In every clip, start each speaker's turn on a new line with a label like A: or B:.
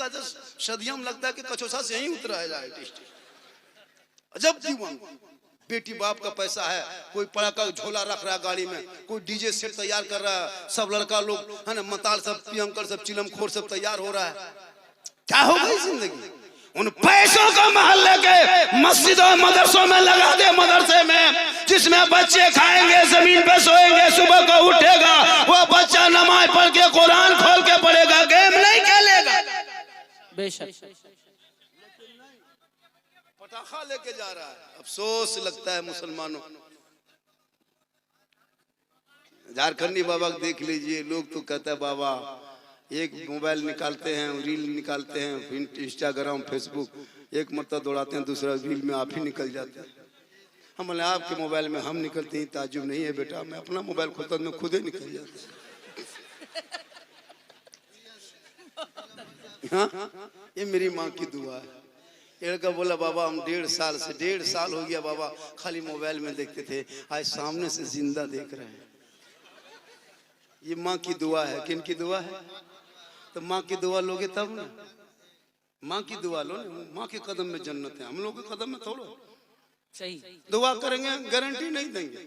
A: का जो सदियों में लगता है कि कचौसा से ही उतरा है आर्टिस्ट। अजब जीवन। बेटी बाप का पैसा है, कोई पड़ाका झोला रख रहा है गाड़ी में, कोई डीजे सेट तैयार कर रहा है, सब लड़का लोग है ना मताल सब पियंकर सब चिलम खोर सब तैयार हो रहा है। क्या हो गई जिंदगी? उन पैसों का महल लेके मस्जिदों मदरसों में लगा दे, मदरसे में जिसमें बच्चे खाएंगे, जमीन पे सोएंगे, सुबह को उठेगा वो बच्चा नमाज पढ़ के कुरान खोल के पढ़ेगा, गेम नहीं खेलेगा।
B: बेशक
A: पटाखा लेके जा रहा है। अफसोस लगता है मुसलमानों। झारखंडी बाबा देख लीजिए, लोग तो कहता है बाबा एक मोबाइल निकालते हैं, रील निकालते हैं, इंस्टाग्राम फेसबुक, एक मरतबा दौड़ाते हैं, दूसरा रील में आप ही निकल जाते हैं। हम बोले आपके मोबाइल में हम निकलते ही ताजुब नहीं है बेटा, मैं अपना मोबाइल खोलता हूं, मैं खुद ही निकल जाता। हाँ, ये मेरी माँ की दुआ है। लड़का बोला बाबा हम 1.5 साल हो गया बाबा खाली मोबाइल में देखते थे, आज सामने से जिंदा देख रहे हैं। ये माँ की दुआ है। किन की दुआ है? तो माँ की दुआ लोगे तब ना, माँ की दुआ लो ना। माँ के कदम में जन्नत है, हम लोग के कदम में थोड़ा।
B: सही
A: दुआ करेंगे गारंटी नहीं देंगे।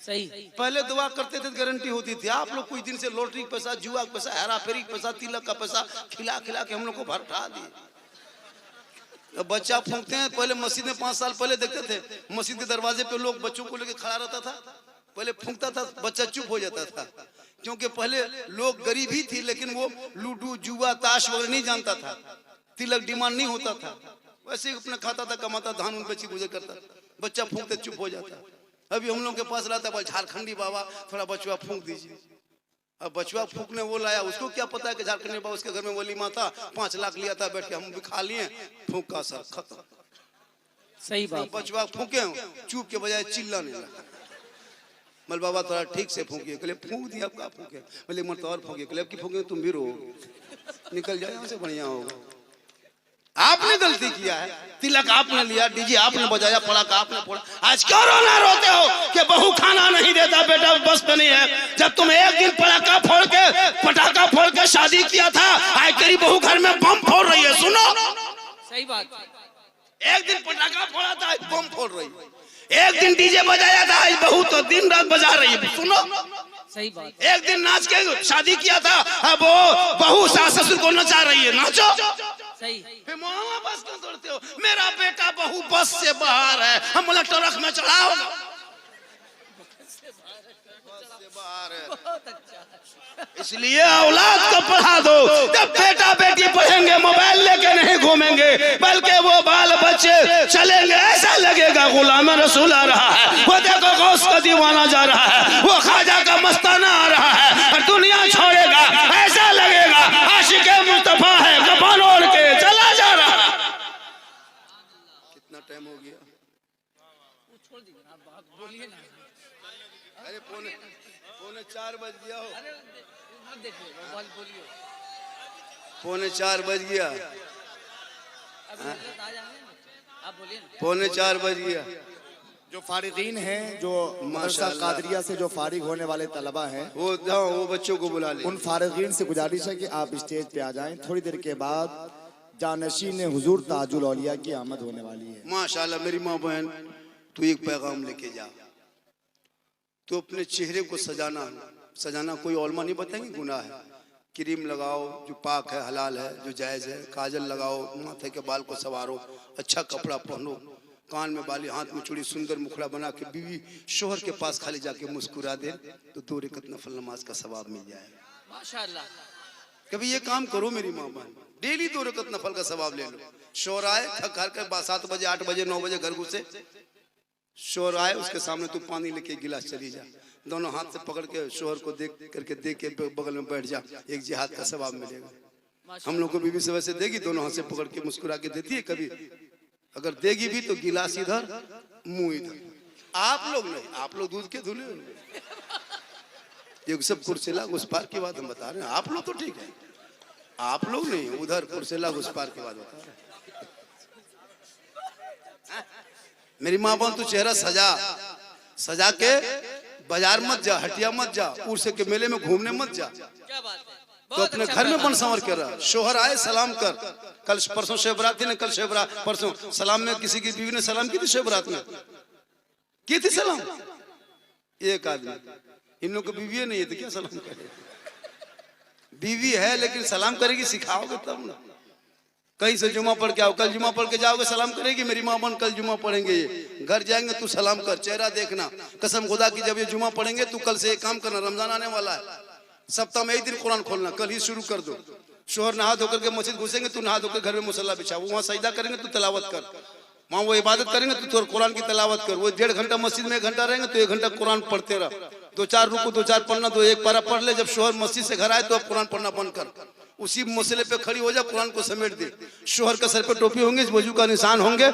B: सही।
A: पहले दुआ करते थे गारंटी होती थी। आप लोग कुछ दिन से लॉटरी का पैसा, जुआ का पैसा, हेरा फेरी का पैसा, तिलक का पैसा खिला खिला के हम लोग को भरटा दिए। बच्चा फूंकते हैं, पहले मस्जिद में 5 साल पहले देखते थे मस्जिद के दरवाजे पे लोग बच्चों को लेके खड़ा रहता था, पहले फूंकता था, बच्चा चुप हो जाता था, क्योंकि पहले लोग गरीब ही थी लेकिन वो लूडो जुआ ताश वगैरह नहीं जानता था, तिलक डिमांड नहीं होता था, वैसे ही अपना खाता था, कमाता, धान उन बेची गुजर करता, बच्चा फूंकते चुप हो जाता। अभी हम लोग के पास रहता है झारखंडी बाबा थोड़ा बचुआ फूंक दीजिए। अब बचुआ फूकने वो लाया, उसको क्या पता है कि झारखंडी बाबा उसके घर में वलीमा था, 5 लाख लिया था, बैठ के हम भी खा लिए, फूंक का सर खत्म।
B: सही बात।
A: बचुआ फूके चुप के बजाय चिल्लाने लगा। मल बाबा थोड़ा ठीक से फूकिए, कहले फूक दिया, अब का फूके, बोले मत और फूकिए, कहले अब की फूके तुम भी रो, निकल जाए यहाँ से, बढ़िया होगा। आपने गलती किया है, तिलक आपने लिया, डीजे आपने बजाया, पड़ाका आपने फोड़ा, आज क्यों रोना रोते हो कि बहू खाना नहीं देता, बेटा बस पे नहीं है। जब तुम एक दिन पटाखा फोड़ के शादी किया था, आज तेरी बहू घर में बम फोड़ रही है। सुनो,
B: सही बात।
A: एक दिन पटाखा फोड़ा था, आज बम फोड़ रही है। एक दिन डीजे बजाया था, आज बहू तो दिन रात बजा रही है। सुनो,
B: सही बात।
A: एक दिन नाच के शादी किया था, अब वो बहू सास ससुर को नचा रही है, नाचो।
B: सही।
A: फिर मोहल्ला बस क्यों तोड़ते हो? मेरा बेटा बहू बस से बाहर है, हम बोला ट्रक में चढ़ाओ, इसलिए औलाद को पढ़ा दो। जब बेटा बेटी पढ़ेंगे मोबाइल लेके नहीं घूमेंगे, बल्कि वो बाल बच्चे चलेंगे, ऐसा लगेगा गुलाम रसूल आ रहा है, वो देखो गौस का दीवाना जा रहा है, वो ख्वाजा का मस्ताना आ रहा है, और दुनिया छोड़ेगा, ऐसा लगेगा आशिक़े मुस्तफा है, कफन ओढ़ के चला जा रहा है। कितना टाइम हो गया?
B: छोड़ दीजिए आप बात बोलिए ना।
A: अरे पौने 4 बज गया हो।
B: अरे मत देखिए, मोबाइल बोलिए।
A: पौने 4 बज गया।
B: अभी आ जाएंगे, आप बोलिए ना।
A: पौने 4 बज गया।
C: जो फारिगीन हैं, जो मदरसा कादरिया से जो फारिग होने वाले तलबा हैं,
A: वो जाओ, वो बच्चों को बुला ले।
C: उन फारिगीन से गुजारिश है कि आप स्टेज पे आ जाएं। थोड़ी देर के बाद जानशीन हुजूर ताजुल औलिया की आमद होने वाली है।
A: माशाल्लाह मेरी माँ बहन, तू एक पैगाम लेके जा। तो अपने चेहरे को सजाना कोई औलमा नहीं बताएंगे गुनाह है। क्रीम लगाओ जो पाक है, हलाल है, जो जायज़ है, काजल लगाओ, माथे के बाल को संवारो, अच्छा कपड़ा पहनो, कान में बाली, हाथ में चूड़ी, सुंदर मुखड़ा बना के बीवी शोहर के पास खाली जाके मुस्कुरा दे तो 2 रकात नफल नमाज का सवाब मिल जाएगा।
B: माशाअल्लाह।
A: कभी ये काम करो मेरी माँ बहन, डेली 2 रकात नफल का सवाब ले लो। शोर आए, थक हार कर 7 बजे 8 बजे 9 बजे घर घुसे, शोर आए, उसके सामने तू पानी लेके गिलास चली जा, दोनों हाथ से पकड़ के शोहर को देख के बगल में बैठ जा, एक जिहाद का सवाब मिलेगा। हम लोग को बीवी से वैसे देगी, दोनों हाथ से पकड़ के मुस्कुरा के देती है। कभी अगर देगी भी तो गिलास इधर, मुंह इधर। आप लोग नहीं, आप लोग दूध के धुले, ये सब कुर्सेला उस पार की बात हम बता रहे हैं। आप लोग तो ठीक है, आप लोग नहीं, उधर कुर्सेला उस पार की बात बता रहे हैं। मेरी माँ बहन, तू चेहरा सजा के बाजार मत जा, हटिया मत जा, उर्स के मेले में घूमने मत जा।
B: क्या बात है?
A: तो अपने घर में बन संवर के रहा। शोहर आए सलाम कर, कल परसों शब बारात थी ना, कल शब बारात परसों सलाम में किसी की बीवी ने सलाम की थी, शब बारात में की थी सलाम। एक आदमी, इन लोगों को बीवी नहीं है तो क्या सलाम करे, बीवी है लेकिन सलाम करेगी सिखाओगे तब ना। कहीं से जुमा पढ़ के आओ, कल जुमा पढ़ के जाओगे सलाम करेगी, मेरी माँ बन कल जुमा पढ़ेंगे, ये घर जाएंगे तू सलाम कर, चेहरा देखना, कसम खुदा की जब ये जुमा पढ़ेंगे तू कल से एक काम करना, रमजान आने वाला है, सप्ताह में एक दिन कुरान खोलना, कल ही शुरू कर दो। शोहर नहा धोकर के मस्जिद घुसेंगे, तू नहा धोकर घर में मुसल्ला बिछा, वो वहाँ सजदा करेंगे तू तिलावत कर, वहाँ वो इबादत करेंगे तो कुरान की तिलावत कर। वो 1.5 घंटा मस्जिद में 1 घंटा रहेंगे तो 1 घंटा कुरान पढ़ते रह, 2-4 रुकू 2-4 पढ़ना, 2-1 पारा पढ़ ले। जब शोहर मस्जिद से घर आए तो अब कुरान पढ़ना बंद कर, उसी मसले पे खड़ी हो जा, कुरान को समेट दे। शोहर का सर पे टोपी होंगे, वजू का निशान होंगे,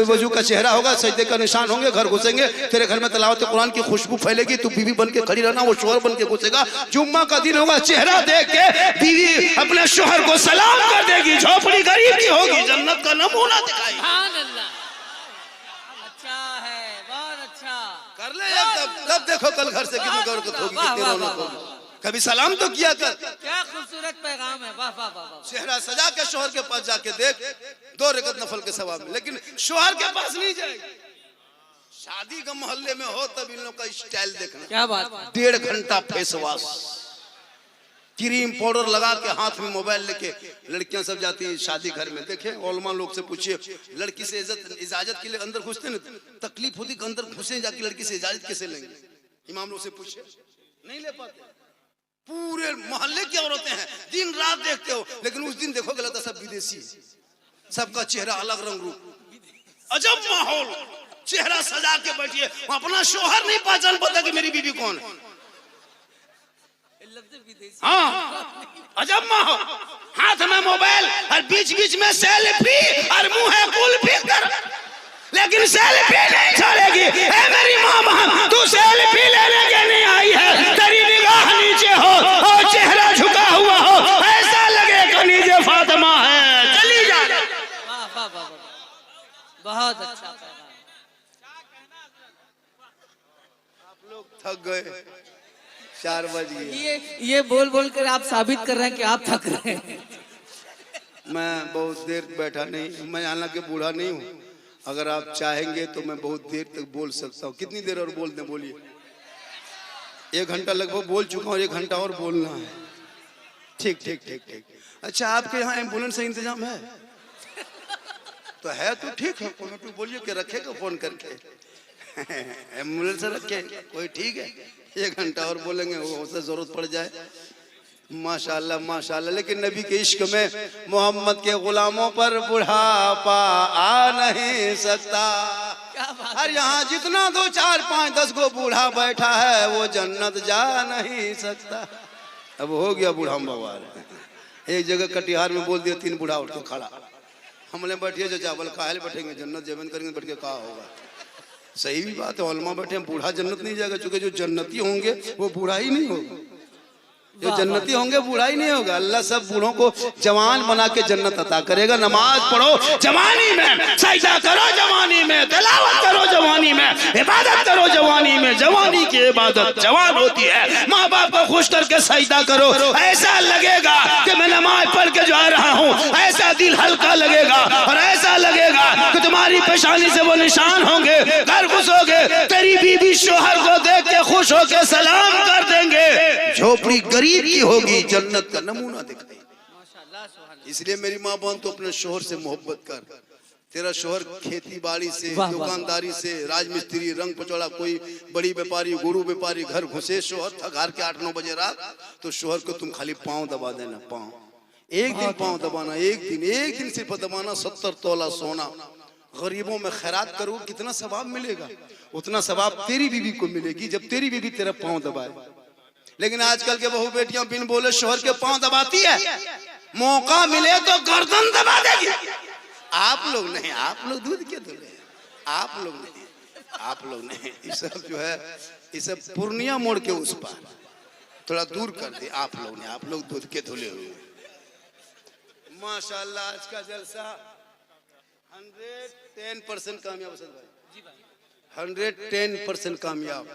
A: वजू का चेहरा होगा, सजदे का निशान होंगे, घर घुसेंगे, तेरे घर में तिलावत कुरान की खुशबू फैलेगी, तू बीवी बन के खड़ी रहना, वो शोहर बन के घुसेगा। जुम्मा का दिन होगा, चेहरा देख के बीवी अपने शोहर को सलाम कर देगी, झोपड़ी गरीब की होगी, जन्नत का नमूना दिखाएगी।
B: सुभान अल्लाह, अच्छा है, बहुत अच्छा
A: कर ले तब देखो कल घर से कितनी बरकत होगी, कितनी रौनक होगी। कभी सलाम तो किया कर।
B: क्या खूबसूरत पैगाम है, वाह वाह वाह।
A: चेहरा सजा के शोहर के पास जाके देख, 2 रकत नफल के सवाब में, लेकिन शोहर के पास नहीं जाएगी। शादी का मोहल्ले में हो तब इन लोग का स्टाइल देखना,
B: क्या बात,
A: 1.5 घंटा फेस वॉश, क्रीम पाउडर लगा के, हाथ में मोबाइल लेके लड़कियां सब जाती हैं शादी घर में। देखे ओलमा लोग से पूछिए, लड़की से इजाजत के लिए अंदर घुसते ना, तकलीफ होती कि अंदर घुसे जाके लड़की से इजाजत कैसे लेंगे, इमाम लोग से पूछिए, नहीं ले पाते। पूरे मोहल्ले की औरतें हैं, दिन रात देखते हो, लेकिन उस दिन देखोगे लगता सब विदेशी, सबका चेहरा अलग रंग रूप, अजब माहौल, चेहरा सजा के बैठिए, अपना शोहर नहीं पहचान पाता कि मेरी बीवी कौन है। हाँ, अजब माहौल, हाथ में मोबाइल और बीच बीच में सेल्फी और मुंह है कुल्फी कर, लेकिन सेल्फी नहीं छोड़ेगी। ए मेरी माँ, तू सेल्फी लेने के नहीं आई है, तेरी निगाह नीचे हो और चेहरा झुका हुआ हो, ऐसा लगेगा नीचे फातिमा है, चली जा।
B: वाह वाह वाह, बहुत अच्छा पैगाम।
A: आप लोग थक गए, 4 बज गए।
B: ये बोल बोल कर आप साबित कर रहे हैं कि आप थक रहे हैं।
A: मैं बहुत देर बैठा नहीं, मैं हालांकि बूढ़ा नहीं हूँ, अगर आप चाहेंगे तो मैं बहुत देर तक बोल सकता हूँ। कितनी देर और बोल दें, बोलिए। 1 घंटा लगभग बोल चुका हूँ, 1 घंटा और बोलना है। ठीक ठीक ठीक ठीक। अच्छा, आपके यहाँ एम्बुलेंस का इंतजाम है? तो है तो ठीक है, कोई बोलिए कि रखेगा फोन करके, एम्बुलेंस रखे कोई, ठीक है। 1 घंटा और बोलेंगे, वो से जरूरत पड़ जाए। माशाल्लाह माशाल्लाह। लेकिन नबी के इश्क में मोहम्मद के गुलामों पर बुढ़ापा आ नहीं सकता। और यहाँ जितना 2, 4, 5, 10 को बूढ़ा बैठा है वो जन्नत जा नहीं सकता। अब हो गया बूढ़ा बवाल। एक जगह कटिहार में बोल दिया, 3 बूढ़ा उठ के खड़ा, हमने बैठिए जो चावल काहे बैठेंगे, जन्नत जेबन करेंगे, बैठ के कहा होगा। सही भी बात है, उलमा बैठे, बूढ़ा जन्नत नहीं जाएगा, क्योंकि जो जन्नती होंगे वो बूढ़ा ही नहीं होगा, जो जन्नती होंगे बूढ़ा ही नहीं होगा। अल्लाह सब बूढ़ों को जवान बना के जन्नत अता करेगा। नमाज पढ़ो जवानी में, सजदा करो जवानी में, तिलावत करो जवानी में, इबादत करो जवानी में। जवानी की इबादत जवान होती है। माँ बाप को खुश करके सजदा करो, ऐसा लगेगा कि मैं नमाज पढ़ के जा रहा हूँ, ऐसा दिल हल्का लगेगा और ऐसा लगेगा कि तुम्हारी पेशानी से वो निशान होंगे। घर घुसोगे, तेरी बीवी शोहर को देख के खुश होके सलाम कर देंगे। झोपड़ी गरीब की होगी, जन्नत का नमूना दिखाई। इसलिए मेरी माँ बहन, तो अपने शोहर से मोहब्बत कर। तेरा शोहर खेती बाड़ी से, दुकानदारी से, राजमिस्त्री, रंग पचौड़ा, कोई बड़ी व्यापारी, गुरु व्यापारी, घर घुसे शोहर थक हार के 8-9 बजे रात, तो शोहर को तुम खाली पाँव दबा देना, पाँव एक दिन पाँव दबाना, एक दिन सिर्फ दबाना। 70 तोला सोना गरीबों में खैरात करो, कितना सवाब मिलेगा। उतना सवाब तेरी बीवी को मिलेगी जब तेरी बीवी तेरा पाँव दबाए। लेकिन आजकल के बहू बेटियां बिन बोले शोहर के पांव दबाती है, मौका मिले तो गर्दन दबा देगी। आप लोग नहीं, आप लोग दूध के धुले, आप लोग नहीं, आप लोग नहीं। ये सब जो है, ये सब पूर्णिया मोड़ के उस पार थोड़ा दूर कर दे। आप लोग नहीं, आप लोग दूध के धुले हुए। माशाल्लाह, आज का जलसा 110% कामयाब असद भाई, 110% कामयाब।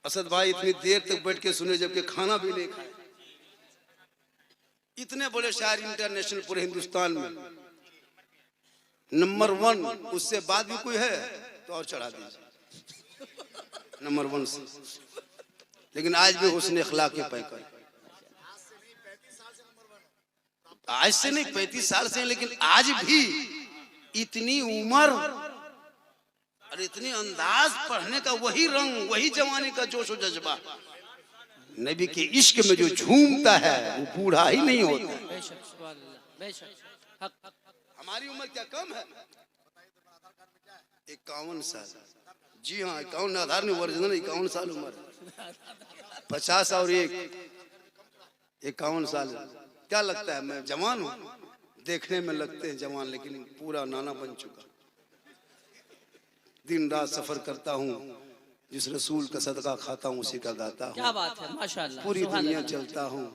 A: असद भाई इतनी देर तक बैठ के सुने जबकि खाना भी नहीं खाए। कितने बड़े शायर इंटरनेशनल पूरे हिंदुस्तान में नंबर 1, उससे बाद भी कोई है तो और चढ़ा दीजिए नंबर 1 से। लेकिन आज भी हुस्न अखलाक के पैकर, आज से नहीं 35 साल से, लेकिन आज भी इतनी उम्र और इतनी अंदाज पढ़ने का, वही रंग, वही जवानी का जोश और जज्बा, नबी के इश्क में जो झूमता है वो बूढ़ा ही नहीं होता।
B: बेशक, सुभान अल्लाह, बेशक। हक।
A: हमारी उम्र क्या कम है? 51 साल। जी हाँ, 51 आधार में ओरिजिनल 51 साल उम्र है। 50 और 1 51 साल। क्या लगता है मैं जवान हूँ? देखने में लगते हैं जवान, लेकिन पूरा नाना बन चुका। दिन रात सफर करता हूँ, जिस रसूल का सदका खाता हूँ उसी का गाता हूँ।
B: क्या बात है, माशाअल्लाह।
A: पूरी दुनिया चलता हूँ,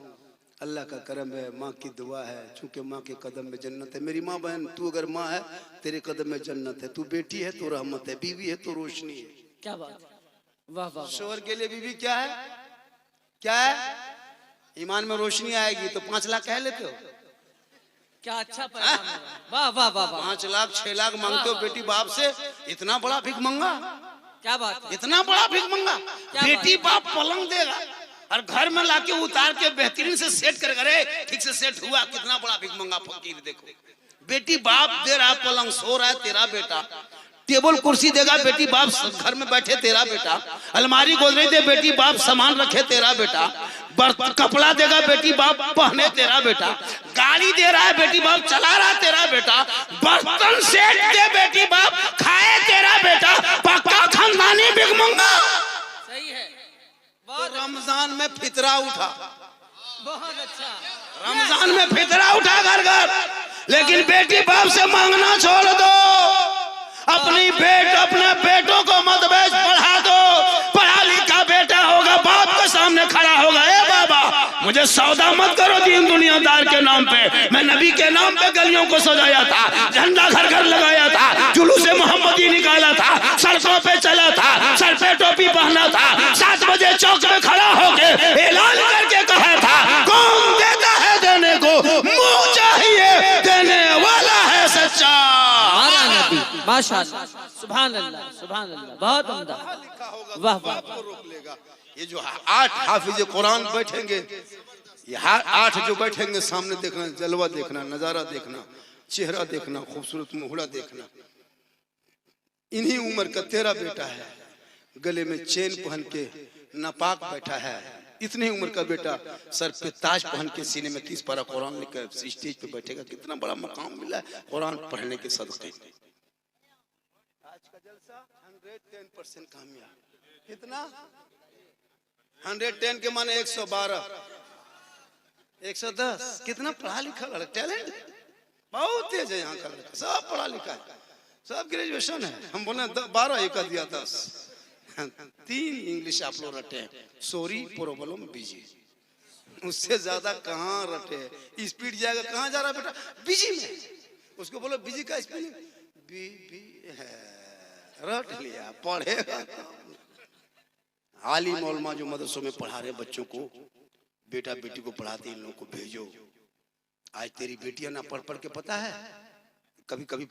A: अल्लाह का करम है, माँ की दुआ है, चूंकि माँ के कदम में जन्नत है। मेरी माँ बहन, तू अगर माँ है तेरे कदम में जन्नत है, तू बेटी है तो रहमत है, बीवी है तो रोशनी है।
B: क्या बात है, वाह वाह।
A: शोहर के लिए बीवी क्या है? क्या है? ईमान में रोशनी आएगी तो 5 लाख कह लेते हो?
B: क्या अच्छा पैगाम है। वाह वाह वाह वाह।
A: 5 लाख 6 लाख मांगते हो बेटी बाप से? इतना बड़ा भिख मंगा,
B: क्या बात है,
A: इतना बड़ा भिख मंगा।
B: क्या
A: बेटी बाप पलंग देगा और घर में लाके उतार के बेहतरीन से सेट कर, अरे ठीक से सेट हुआ, कितना बड़ा भिख मंगा फकीर। देखो बेटी बाप दे रहा, पलंग सो रहा है तेरा बेटा, टेबल कुर्सी देगा बेटी बाप, घर में बैठे तेरा बेटा, अलमारी गोदरेज दे बेटी बाप, सामान रखे तेरा बेटा, कपड़ा देगा बेटी बाप, पहने तेरा बेटा, गाड़ी दे रहा है बेटी बाप, चला रहा है तेरा बेटा, बर्तन सेट दे बेटी बाप, खाए तेरा बेटा, पक्का खानदानी भिख मंगा।
B: सही है,
A: तो रमजान में फितरा उठा,
B: बहुत अच्छा।
A: रमजान में फितरा उठा घर घर, लेकिन बेटी बाप से मांगना छोड़ दो। अपने बेटों को मत बेच, पढ़ा दो। पढ़ा लिखा बेटा होगा, बाप के सामने खड़ा होगा, ए बाबा मुझे सौदा मत करो दीन दुनियादार के नाम पे। मैं नबी के नाम पे गलियों को सजाया था, झंडा घर घर लगाया था, जुलूस मोहम्मदी निकाला था, सड़कों पे चला था, सर पे टोपी पहना था, 7 बजे चौक में खड़ा होके ऐलान करके कहा था, कौन देता है देने को, मुंह चाहिए देने वाला है सच्चा।
B: माशाअल्लाह, सुभान अल्लाह, सुभान अल्लाह, बहुत उम्दा। वाह वाह।
A: रोक लेगा। ये जो 8 हाफिज कुरान बैठेंगे, ये 8 जो बैठेंगे सामने, देखना जलवा, देखना नजारा, देखना चेहरा, देखना खूबसूरत मुहरा देखना। इन्हीं उम्र का तेरा बेटा है, गले में चेन पहन के नापाक बैठा है। इतनी उम्र का बेटा सर पे ताज पहन के सीने में 30 पारा कुरान लेकर स्टेज पे बैठेगा। कितना बड़ा मकाम मिला है कुरान पढ़ने के सदक़े। आज का जलसा 110% कामयाब। कितना? 110 के माने 112, 110। कितना पढ़ा लिखा लड़का, टैलेंट बहुत तेज है यहाँ का लड़का, सब पढ़ा लिखा है, सब ग्रेजुएशन है। हम बोले 12, एक दिया 10, 3 इंग्लिश आप लोग रटे हैं, सॉरी प्रॉब्लम बिजी, उससे ज्यादा कहाँ रटे। स्पीड जाएगा, कहाँ जा रहा बेटा? बिजी में। उसको बोलो बिजी का स्पीड बी है, रट लिया, पढ़ेगा। आलिम मौलमा जो मदरसों में पढ़ा रहे बच्चों को, बेटा बेटी को पढ़ाते, इन लोगों को भेजो। आज तेरी बेटियां ना पढ़ पढ़ के, पता है कभी कभी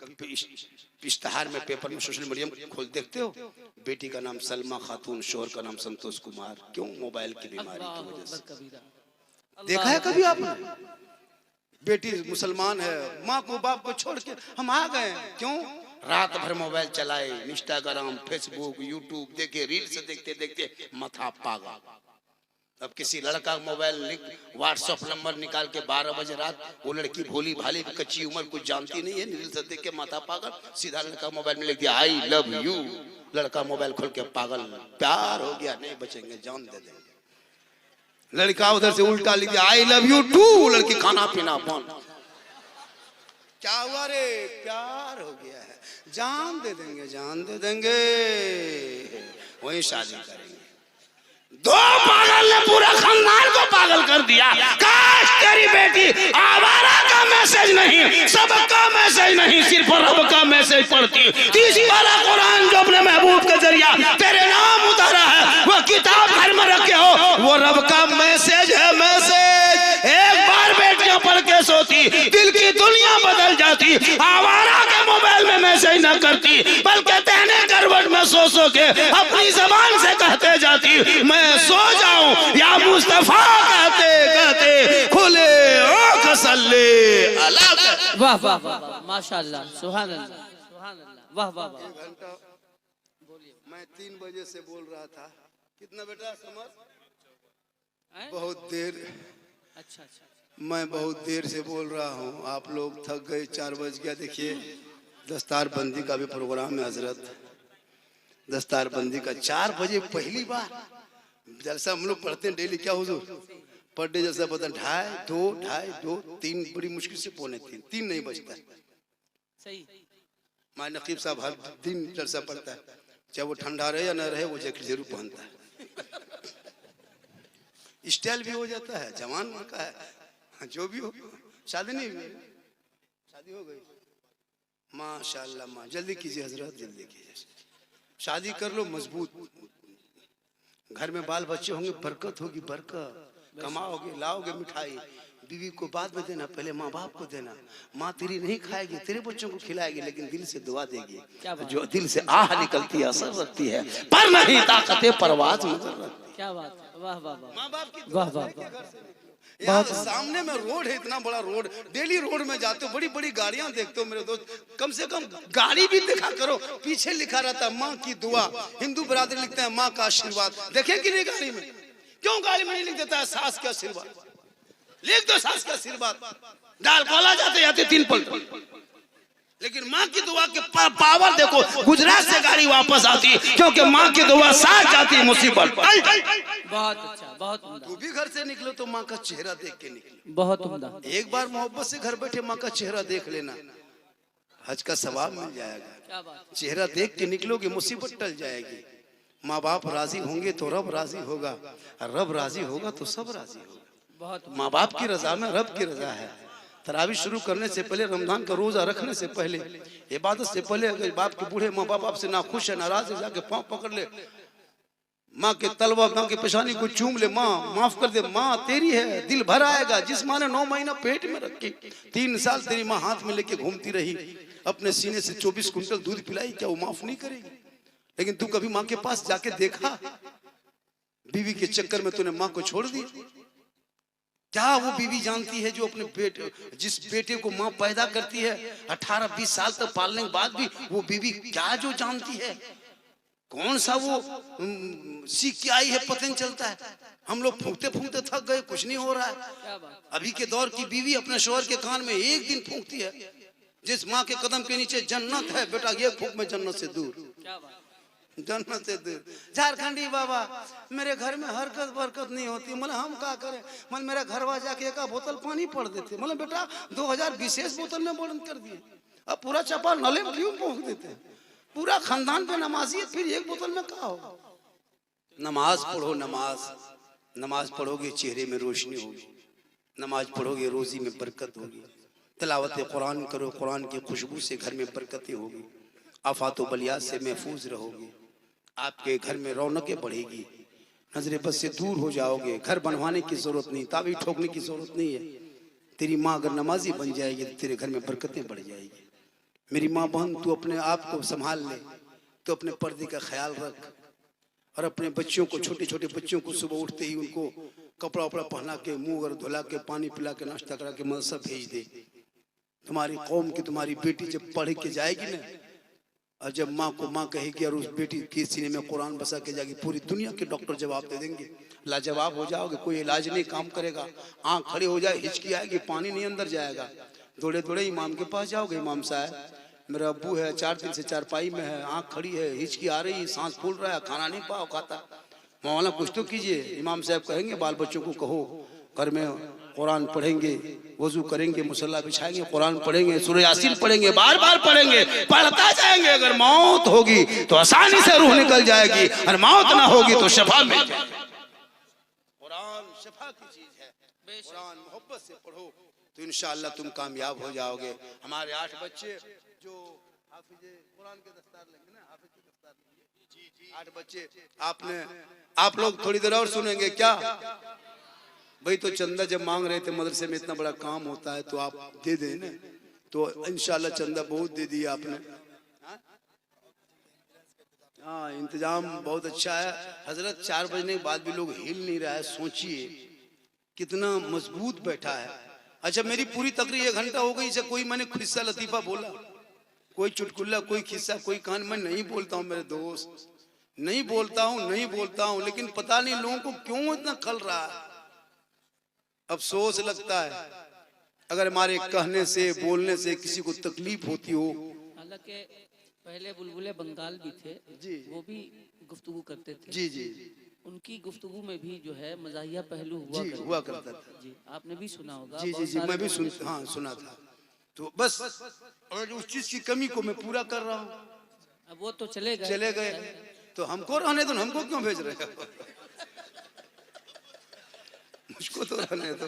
A: इश्तिहार में, पेपर में, सोशल मीडिया में खोल देखते हो, बेटी का नाम सलमा खातून, शोहर का नाम संतोष कुमार। क्यों? मोबाइल की बीमारी की वजह से। देखा है कभी आपने? बेटी मुसलमान है, माँ को बाप को छोड़ के हम आ गए। क्यों? रात भर मोबाइल चलाए, इंस्टाग्राम, फेसबुक, यूट्यूब देखे, रील्स देखते देखते माथा पागल। अब किसी लड़का मोबाइल व्हाट्सएप नंबर निकाल के 12 बजे रात, वो लड़की भोली भाली कच्ची उम्र कुछ जानती नहीं है, रील्स देख के माथा पागल। सीधा लड़का मोबाइल में लिख दिया आई लव यू, लड़का मोबाइल खोल के पागल। प्यार हो गया, नहीं बचेंगे, जान दे देंगे। लड़का उधर से उल्टा लिख दिया आई लव यू टू, लड़की खाना पीना बंद। क्या हुआ रे? प्यार हो गया है, जान दे देंगे, जान दे देंगे, वही शादी करेंगे। 2 पागल ने पूरा खानदान को पागल कर दिया। काश तेरी बेटी आवारा का मैसेज नहीं, सबका मैसेज नहीं, सिर्फ रब का मैसेज पढ़ती। 30 पारा कुरान जो अपने महबूब के जरिया तेरे नाम उतारा है, वो किताब घर में रखे हो, वो रब का मैसेज है। मैसेज एक बार बेटियां
D: करती, दिल की दुनिया बदल जाती। आवारा के मोबाइल में मैसेज न करती, बल्कि तेने करवट में सो सो के अपनी जबान से कहते जाती, मैं सो जाऊं या मुस्तफा कहते कहते खुले आंख सल्ले अला।
B: वाह वाह वाह, माशाअल्लाह, सुभान अल्लाह, सुभान अल्लाह, वाह वाह वाह।
A: मैं 3 बजे से बोल रहा था। कितना बेटा समझ?
B: हैं?
A: बहुत देर,
B: अच्छा अच्छा,
A: मैं बहुत देर से बोल रहा हूँ। आप लोग थक गए, 4 बज गया। देखिए दस्तार बंदी का भी प्रोग्राम है हजरत। दस्तार बंदी का 4 बजे पहली बार जलसा हम लोग पढ़ते हैं डेली। क्या हुजूर पर डे जलसा पता 2:30 3 बड़ी मुश्किल से 2:45 3 नहीं बजता।
B: सही।
A: माय नकीब साहब हर दिन जलसा पढ़ता है, चाहे वो ठंडा रहे या न रहे, वो जैकेट जरूर पहनता है। स्टाइल भी हो जाता है, जवान का है। जो भी हो, शादी नहीं हुई? शादी हो गई माशाल्लाह। माँ जल्दी कीजिए हजरत, जल्दी कीजिए। शादी कर लो मजबूत, घर में बाल बच्चे होंगे, बरकत होगी, बरकत। कमाओगे, लाओगे मिठाई, बीवी को बाद में देना, पहले माँ बाप को देना। माँ तेरी नहीं खाएगी, तेरे बच्चों को खिलाएगी, लेकिन दिल से दुआ देगी। जो दिल से आह निकलती है असर रखती है, पर नहीं ताकते परवाज मगर रखती।
B: क्या बात है, वाह वाह वाह,
A: माँ बाप की
B: वाह वाह वाह।
A: यहाँ सामने में रोड है, इतना बड़ा रोड, डेली रोड में जाते हो, बड़ी बड़ी गाड़ियां देखते हो मेरे दोस्त। कम से कम गाड़ी भी देखा करो, पीछे लिखा रहता है माँ की दुआ। हिंदू बरादरी लिखते हैं माँ का आशीर्वाद। देखे कि नहीं गाड़ी में? क्यों गाड़ी में नहीं लिख देता है सास का आशीर्वाद? लिख दो सास का आशीर्वाद, डाल कोला जाते जाते 3 पलट। लेकिन माँ की दुआ के पावर देखो, गुजरात से गाड़ी वापस आती, क्योंकि माँ की दुआ साथ जाती मुसीबत।
B: बहुत अच्छा, बहुत उम्दा,
A: तू भी घर से निकलो तो माँ का चेहरा देख के निकलो।
B: बहुत उम्दा।
A: एक बार मोहब्बत से घर बैठे माँ का चेहरा देख लेना, हज का सवाब मिल जाएगा।
B: क्या बात,
A: चेहरा देख के निकलोगे, मुसीबत टल जाएगी। माँ बाप राजी होंगे तो रब राजी होगा, और रब राजी होगा तो सब राजी होगा।
B: बहुत
A: माँ बाप की रजा में रब की रजा है। तरावी शुरू करने से पहले, रमजान का रोजा रखने से पहले, इबादत से पहले, अगर बाप के बूढ़े माँ बाप आपसे नाखुश है, नाराज है, जाके पाँव पकड़ ले, माँ के तलवा, माँ के पेशानी को चूम ले, माँ माफ कर दे, माँ तेरी है, दिल भर आएगा। जिस माँ ने 9 महीना पेट में रखी, 3 साल तेरी माँ हाथ में लेके घूमती रही, अपने सीने से 24 कुंटल दूध पिलाई, क्या वो माफ नहीं करेगी? लेकिन तू कभी माँ के पास जाके देखा? बीवी के चक्कर में तूने माँ को छोड़ दी। क्या वो बीवी जानती है जो अपने बेटे, जिस बेटे को माँ पैदा करती है 18-20 साल तक पालने के बाद भी, वो बीवी क्या जो जानती है? कौन सा वो सीख के आई है पता नहीं चलता है। हम लोग फूंकते फूंकते थक गए, कुछ नहीं हो रहा है। अभी के दौर की बीवी अपने शोहर के कान में एक दिन फूंकती है, जिस माँ के कदम के नीचे जन्नत है, बेटा ये फूंक में जन्नत से दूर, जन्नत से दूर। झारखंडी बाबा मेरे घर में हरकत बरकत नहीं होती, मतलब हम क्या करें? मतलब मेरा घरवा जाके 1 बोतल पानी पड़ देते, मतलब बेटा 2000 विशेष बोतल में बंद कर दिए, अब पूरा चपा नले में क्यों पहुंच देते हैं? पूरा खानदान पे नमाजी है, फिर 1 बोतल में क्या होगा? नमाज पढ़ो, नमाज पढ़ोगे चेहरे में रोशनी होगी, नमाज पढ़ोगे रोजी में बरकत होगी, तिलावत कुरान करो, कुरान की खुशबू से घर में बरकतें होगी, आफात व बलियात से महफूज रहोगे, आपके घर में रौनकें बढ़ेगी, नजर बद से दूर हो जाओगे। घर बनवाने की जरूरत नहीं, तावी ठोकने की जरूरत नहीं है। तेरी माँ अगर नमाजी बन जाएगी तो तेरे घर में बरकतें बढ़ जाएगी। मेरी माँ बहन, तू अपने आप को संभाल ले, तो अपने पर्दे का ख्याल रख, और अपने बच्चों को, छोटे छोटे बच्चों को सुबह उठते ही उनको कपड़ा वपड़ा पहना के, मुंह अगर धुला के, पानी पिला के, नाश्ता करा के मदरसा भेज दे। तुम्हारी कौम की तुम्हारी बेटी जब पढ़ के जाएगी ना, और जब माँ को माँ कहेगी और उस बेटी के सीने में कुरान बसा के जाएगी, पूरी दुनिया के डॉक्टर जवाब दे देंगे, लाजवाब हो जाओगे। कोई इलाज नहीं काम करेगा, आँख खड़ी हो जाए, हिचकी आएगी, पानी नहीं अंदर जाएगा, दौड़े दौड़े इमाम के पास जाओगे, इमाम साहब मेरा अब्बू है 4 दिन से चारपाई में है, आँख खड़ी है, हिचकी आ रही है, सांस फूल रहा है, खाना नहीं पाओ खाता, मौलाना कुछ तो कीजिए। इमाम साहब कहेंगे बाल बच्चों को कहो घर में कुरान पढ़ेंगे, वजू करेंगे, मुसल्ला बिछाएंगे, कुरान पढ़ेंगे, सूरह यासीन पढ़ेंगे, बार बार पढ़ेंगे, पढ़ता जाएंगे। अगर मौत होगी तो आसानी से रूह निकल जाएगी, और मौत ना होगी तो शफा मिल जाएगी। कुरान शफा की चीज है, कुरान मोहब्बत से पढ़ो तो इंशाअल्लाह तुम कामयाब हो जाओगे। हमारे 8 बच्चे जो हाफिज़े कुरान के दस्तार लेंगे ना, हाफिज़ के दस्तार लेंगे, 8 बच्चे। आप लोग थोड़ी देर और सुनेंगे क्या? भाई तो चंदा जब मांग रहे थे मदरसे में, इतना बड़ा काम होता है तो आप दे दें ना, तो इंशाल्लाह चंदा बहुत दे दिया आपने। हाँ, इंतजाम बहुत अच्छा है हजरत। 4 बजने के बाद भी लोग हिल नहीं रहा है, सोचिए कितना मजबूत बैठा है। अच्छा, मेरी पूरी तकरीर 1 घंटा हो गई, इसे कोई मैंने किस्सा लतीफा बोला, कोई चुटकुला, कोई किस्सा, कोई कहानी मैं नहीं बोलता हूँ मेरे दोस्त, नहीं बोलता हूँ, लेकिन पता नहीं लोगों को क्यों इतना खल रहा है। अफसोस लगता है अगर हमारे कहने से, बोलने से किसी को तकलीफ होती हो।
B: हालांकि पहले बुलबुले बंगाल भी थे
A: जी,
B: वो भी गुफ्तगू करते थे
A: जी जी,
B: उनकी गुफ्तगू में भी जो है मज़ाहिया पहलू
A: हुआ करता था।
B: जी, आपने भी सुना होगा।
A: जी जी जी, मैं भी सुना था। तो बस और उस चीज की कमी को मैं पूरा कर रहा हूँ।
B: अब वो तो चले
A: गए तो हमको रहने दो, हमको क्यों भेज रहे हो? मुझको तो रहने दो।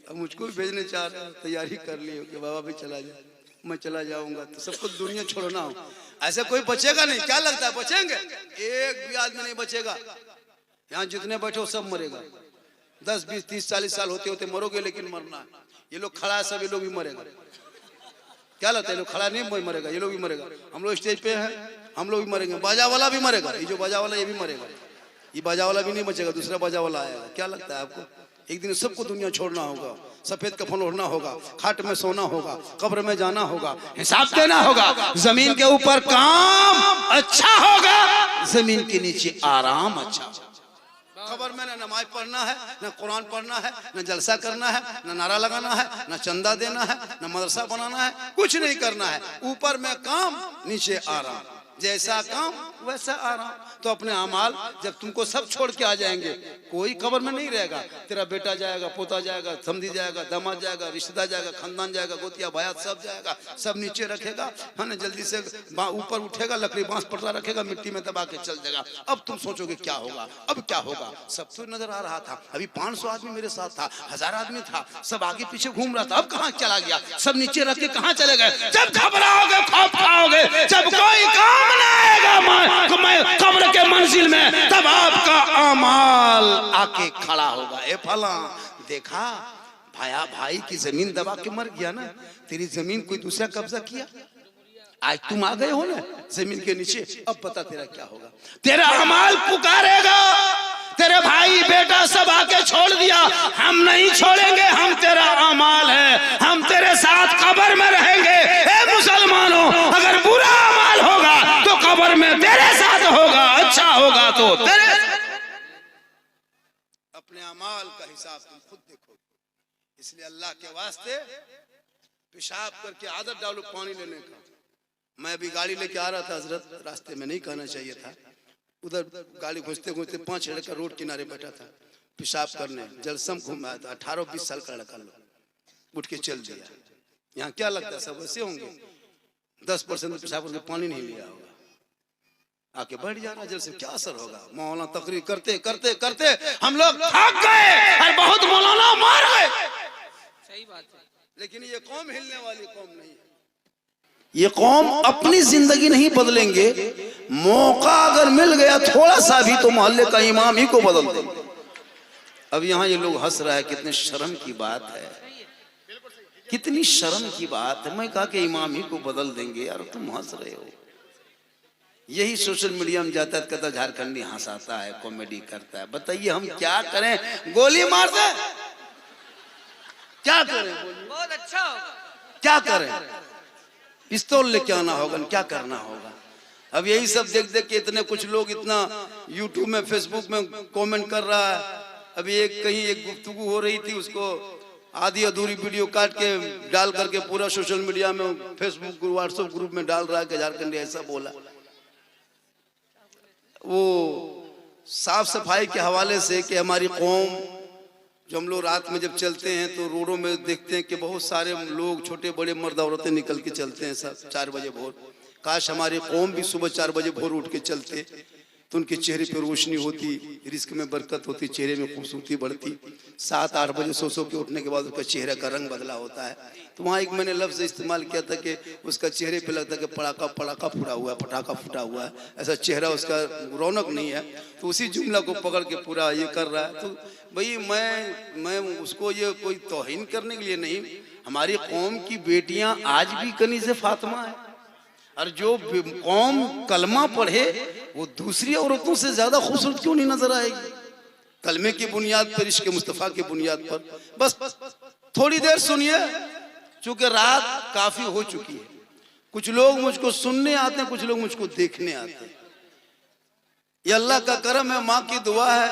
A: अब मुझको भी भेजने चाह रहे हो, तैयारी कर ली हो कि बाबा भी चला जाए, मैं चला जाऊंगा तो सबको दुनिया छोड़ना हो। ऐसा कोई बचेगा नहीं, क्या लगता है बचेंगे? एक भी आदमी नहीं बचेगा। यहाँ जितने बैठे हो सब मरेगा। 10, 20, 30, 40 साल होते होते मरोगे, लेकिन मरना है। ये लोग खड़ा है, सब ये लोग भी मरेगा। क्या लगता है? लोग खड़ा नहीं मरेगा, ये लोग भी मरेगा। हम लोग स्टेज पे हैं, हम लोग भी मरेंगे। बाजा वाला भी मरेगा, ये जो बाजा वाला ये भी मरेगा। ये बाजा वाला भी नहीं बचेगा, दूसरा बाजा वाला आएगा। क्या लगता है आपको? एक दिन सबको दुनिया छोड़ना होगा, सफेद कफन ओढ़ना होगा, खाट में सोना होगा, कब्र में जाना होगा, हिसाब देना होगा। जमीन के ऊपर काम अच्छा होगा, जमीन के नीचे आराम अच्छा। खबर में ना नमाज पढ़ना है, ना कुरान पढ़ना है, ना जलसा करना है, ना नारा लगाना है, ना चंदा देना है, ना मदरसा बनाना है, कुछ नहीं करना है। ऊपर में काम, नीचे आराम। जैसा काम वैसा आराम। तो अपने अमाल जब तुमको सब छोड़ के आ जाएंगे, कोई कब्र में नहीं रहेगा। तेरा बेटा जाएगा, पोता जाएगा, समधी जाएगा, दामाद जाएगा, रिश्तेदार जाएगा, खानदान जाएगा, गोतिया भाया सब जाएगा, सब नीचे रखेगा, है ना। जल्दी से ऊपर उठेगा, लकड़ी बांस पटरा रखेगा, मिट्टी में दबा के चल जाएगा। अब तुम सोचोगे क्या होगा, अब क्या होगा? सब तो नजर आ रहा था, अभी 500 आदमी मेरे साथ था, 1000 आदमी था, सब आगे पीछे घूम रहा था। अब कहाँ चला गया? सब नीचे रख के कहाँ चले गए? जब घबराओगे, खौफ खाओगे, जब कोई काम ना आएगा मैं कब्र के मंजिल में, तब आपका अमाल आके खड़ा होगा। ए फला, देखा भाई की जमीन दबा के मर गया ना, तेरी जमीन कोई दूसरा कब्जा किया, आज तुम आ गए हो ना जमीन के नीचे। अब पता तेरा क्या होगा? तेरा अमाल पुकारेगा, तेरे भाई बेटा सब आके छोड़ दिया, हम नहीं छोड़ेंगे, हम तेरा अमाल है, हम तेरे साथ कब्र में रहेंगे। ए मुसलमानों, अगर बुरा अमाल होगा तो कब्र में तेरे साथ होगा, अच्छा होगा तो तेरे। अपने अमाल का हिसाब तुम खुद देखो। इसलिए अल्लाह के वास्ते पेशाब करके आदत डालो पानी लेने का। मैं अभी गाड़ी लेके आ रहा था हजरत, रास्ते में नहीं कहना चाहिए था, उधर गाड़ी घुसते घुसते 5 लड़का रोड किनारे बैठा था पेशाब करने। जलसम घूमा था, 18-20 साल का लड़का, लोग उठ के चल दिया। यहाँ क्या लगता है सब ऐसे होंगे? 10% पेशाब करके पानी नहीं लिया होगा, आके बैठ जाना। जल से क्या असर होगा? मौलाना तकरीर करते करते करते हम लोग थक गए और बहुत मौलाना मार गए।
B: सही बात है,
A: लेकिन ये कौम हिलने वाली कौम नहीं है। ये कौम अपनी जिंदगी नहीं बदलेंगे, मौका अगर मिल गया थोड़ा सा भी तो मोहल्ले का इमाम ही को बदल देंगे। अब यहाँ ये लोग हंस रहा है, कितने शर्म की बात है, कितनी शर्म की बात है। मैं कहा कि इमाम ही को बदल देंगे, यार तुम हंस रहे हो। यही सोशल मीडिया में जाता है, कहता झारखंडी हंसाता है, कॉमेडी करता है। बताइए हम क्या करें? गोली मार दे, क्या करें?
B: बहुत अच्छा होगा।
A: क्या करें? पिस्तौल लेके आना होगा, क्या करना होगा? अब यही सब देख देख के इतने कुछ लोग इतना यूट्यूब में, फेसबुक में कमेंट कर रहा है। अभी कहीं एक गुफ्तगू हो रही थी, उसको आधी अधूरी वीडियो काट के डाल करके पूरा सोशल मीडिया में, फेसबुक, व्हाट्सएप ग्रुप में डाल रहा है कि झारखंडी ऐसा बोला। वो साफ सफाई के हवाले से कि हमारी कौम, जो हम लोग रात में जब चलते हैं तो रोडों में देखते हैं कि बहुत सारे लोग, छोटे बड़े मर्द औरतें निकल के चलते हैं सब 4 बजे भोर। काश हमारी कौम भी सुबह 4 बजे भोर उठ के चलते तो उनके चेहरे पे रोशनी होती, रिस्क में बरकत होती, चेहरे में खूबसूरती बढ़ती। 7-8 बजे सो के उठने के बाद उसका चेहरे का रंग बदला होता है। तो वहाँ एक मैंने लफ्ज़ इस्तेमाल किया था कि उसका चेहरे पे लगता है कि पटाखा फूटा हुआ है, पटाखा फूटा हुआ है, ऐसा चेहरा उसका रौनक नहीं है। तो उसी जुमला को पकड़ के पूरा ये कर रहा है। तो भाई मैं उसको ये कोई तौहीन करने के लिए नहीं, हमारी कौम की बेटियां आज भी कनीज़ फातिमा है, और जो कौम कलमा पढ़े वो दूसरी औरतों से ज्यादा खूबसूरत क्यों नहीं नजर आएगी? कलमे की बुनियाद पर, इश्क मुस्तफ़ा की बुनियाद पर। बस थोड़ी देर सुनिए, चूंकि रात काफी हो चुकी है। कुछ लोग मुझको सुनने आते हैं, कुछ लोग मुझको देखने आते हैं। ये अल्लाह का करम है, माँ की दुआ है।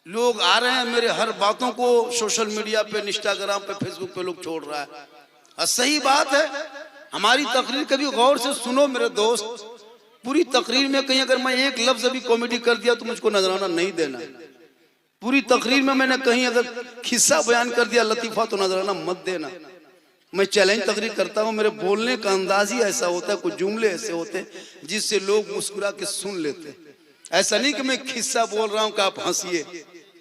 A: लोग आ रहे हैं, मेरे हर बातों को सोशल मीडिया पे, इंस्टाग्राम पे, फेसबुक पे लोग छोड़ रहा है, और सही बात है। हमारी तकरीर कभी गौर से सुनो मेरे दोस्त। पूरी तकरीर में कहीं अगर मैं एक लफ्ज अभी कॉमेडी कर दिया तो मुझको नजराना नहीं देना। पूरी तकरीर में मैंने कहीं अगर खिस्सा बयान कर दिया, लतीफा, तो नजराना मत देना। मैं चैलेंज तकरीर करता हूँ, मेरे बोलने का अंदाज ही ऐसा होता है, कुछ जुमले ऐसे होते हैं जिससे लोग मुस्कुरा के सुन लेते। ऐसा नहीं कि मैं खिस्सा बोल रहा हूँ कि आप हंसिए।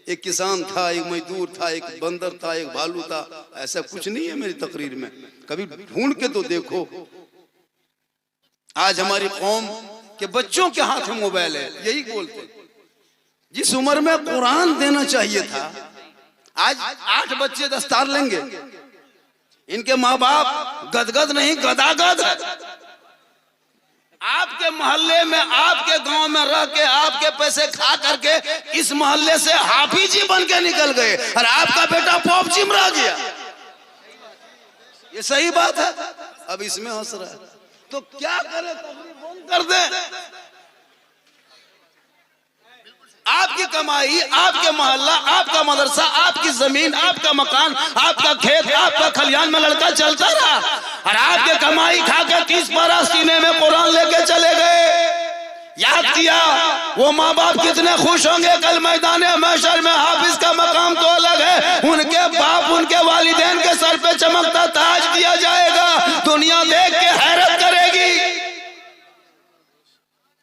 A: एक किसान था, एक मजदूर था, एक बंदर था, एक भालू था, ऐसा कुछ नहीं है मेरी तकरीर में। कभी ढूंढ के तो देखो। आज हमारी कौम के बच्चों के हाथ में मोबाइल है, यही बोलते। जिस उम्र में कुरान देना चाहिए था, आज 8 बच्चे दस्तार लेंगे। इनके माँ बाप गदगद नहीं, गदागद है। आपके मोहल्ले में, आपके गांव में रह के, आपके पैसे खा करके इस मोहल्ले से हाफिजी बन के निकल गए, और आपका बेटा पॉप चिमरा गया। ये सही बात है। अब इसमें हंस रहा है तो क्या करे, तकरीर बंद कर दे। आपकी कमाई, आपके मोहल्ला, आपका मदरसा, आपकी जमीन, आपका मकान, आपका खेत, आपका खलियान में लड़का चलता रहा, और आपके कमाई खा के 30 पारा सीने में कुरान लेके चले गए। याद किया वो माँ बाप कितने खुश होंगे कल मैदान महशर में। हाफिज का मकाम तो अलग है, उनके बाप, उनके वालिदैन के सर पे चमकता ताज दिया जाएगा, दुनिया देख के हैरत करेगी।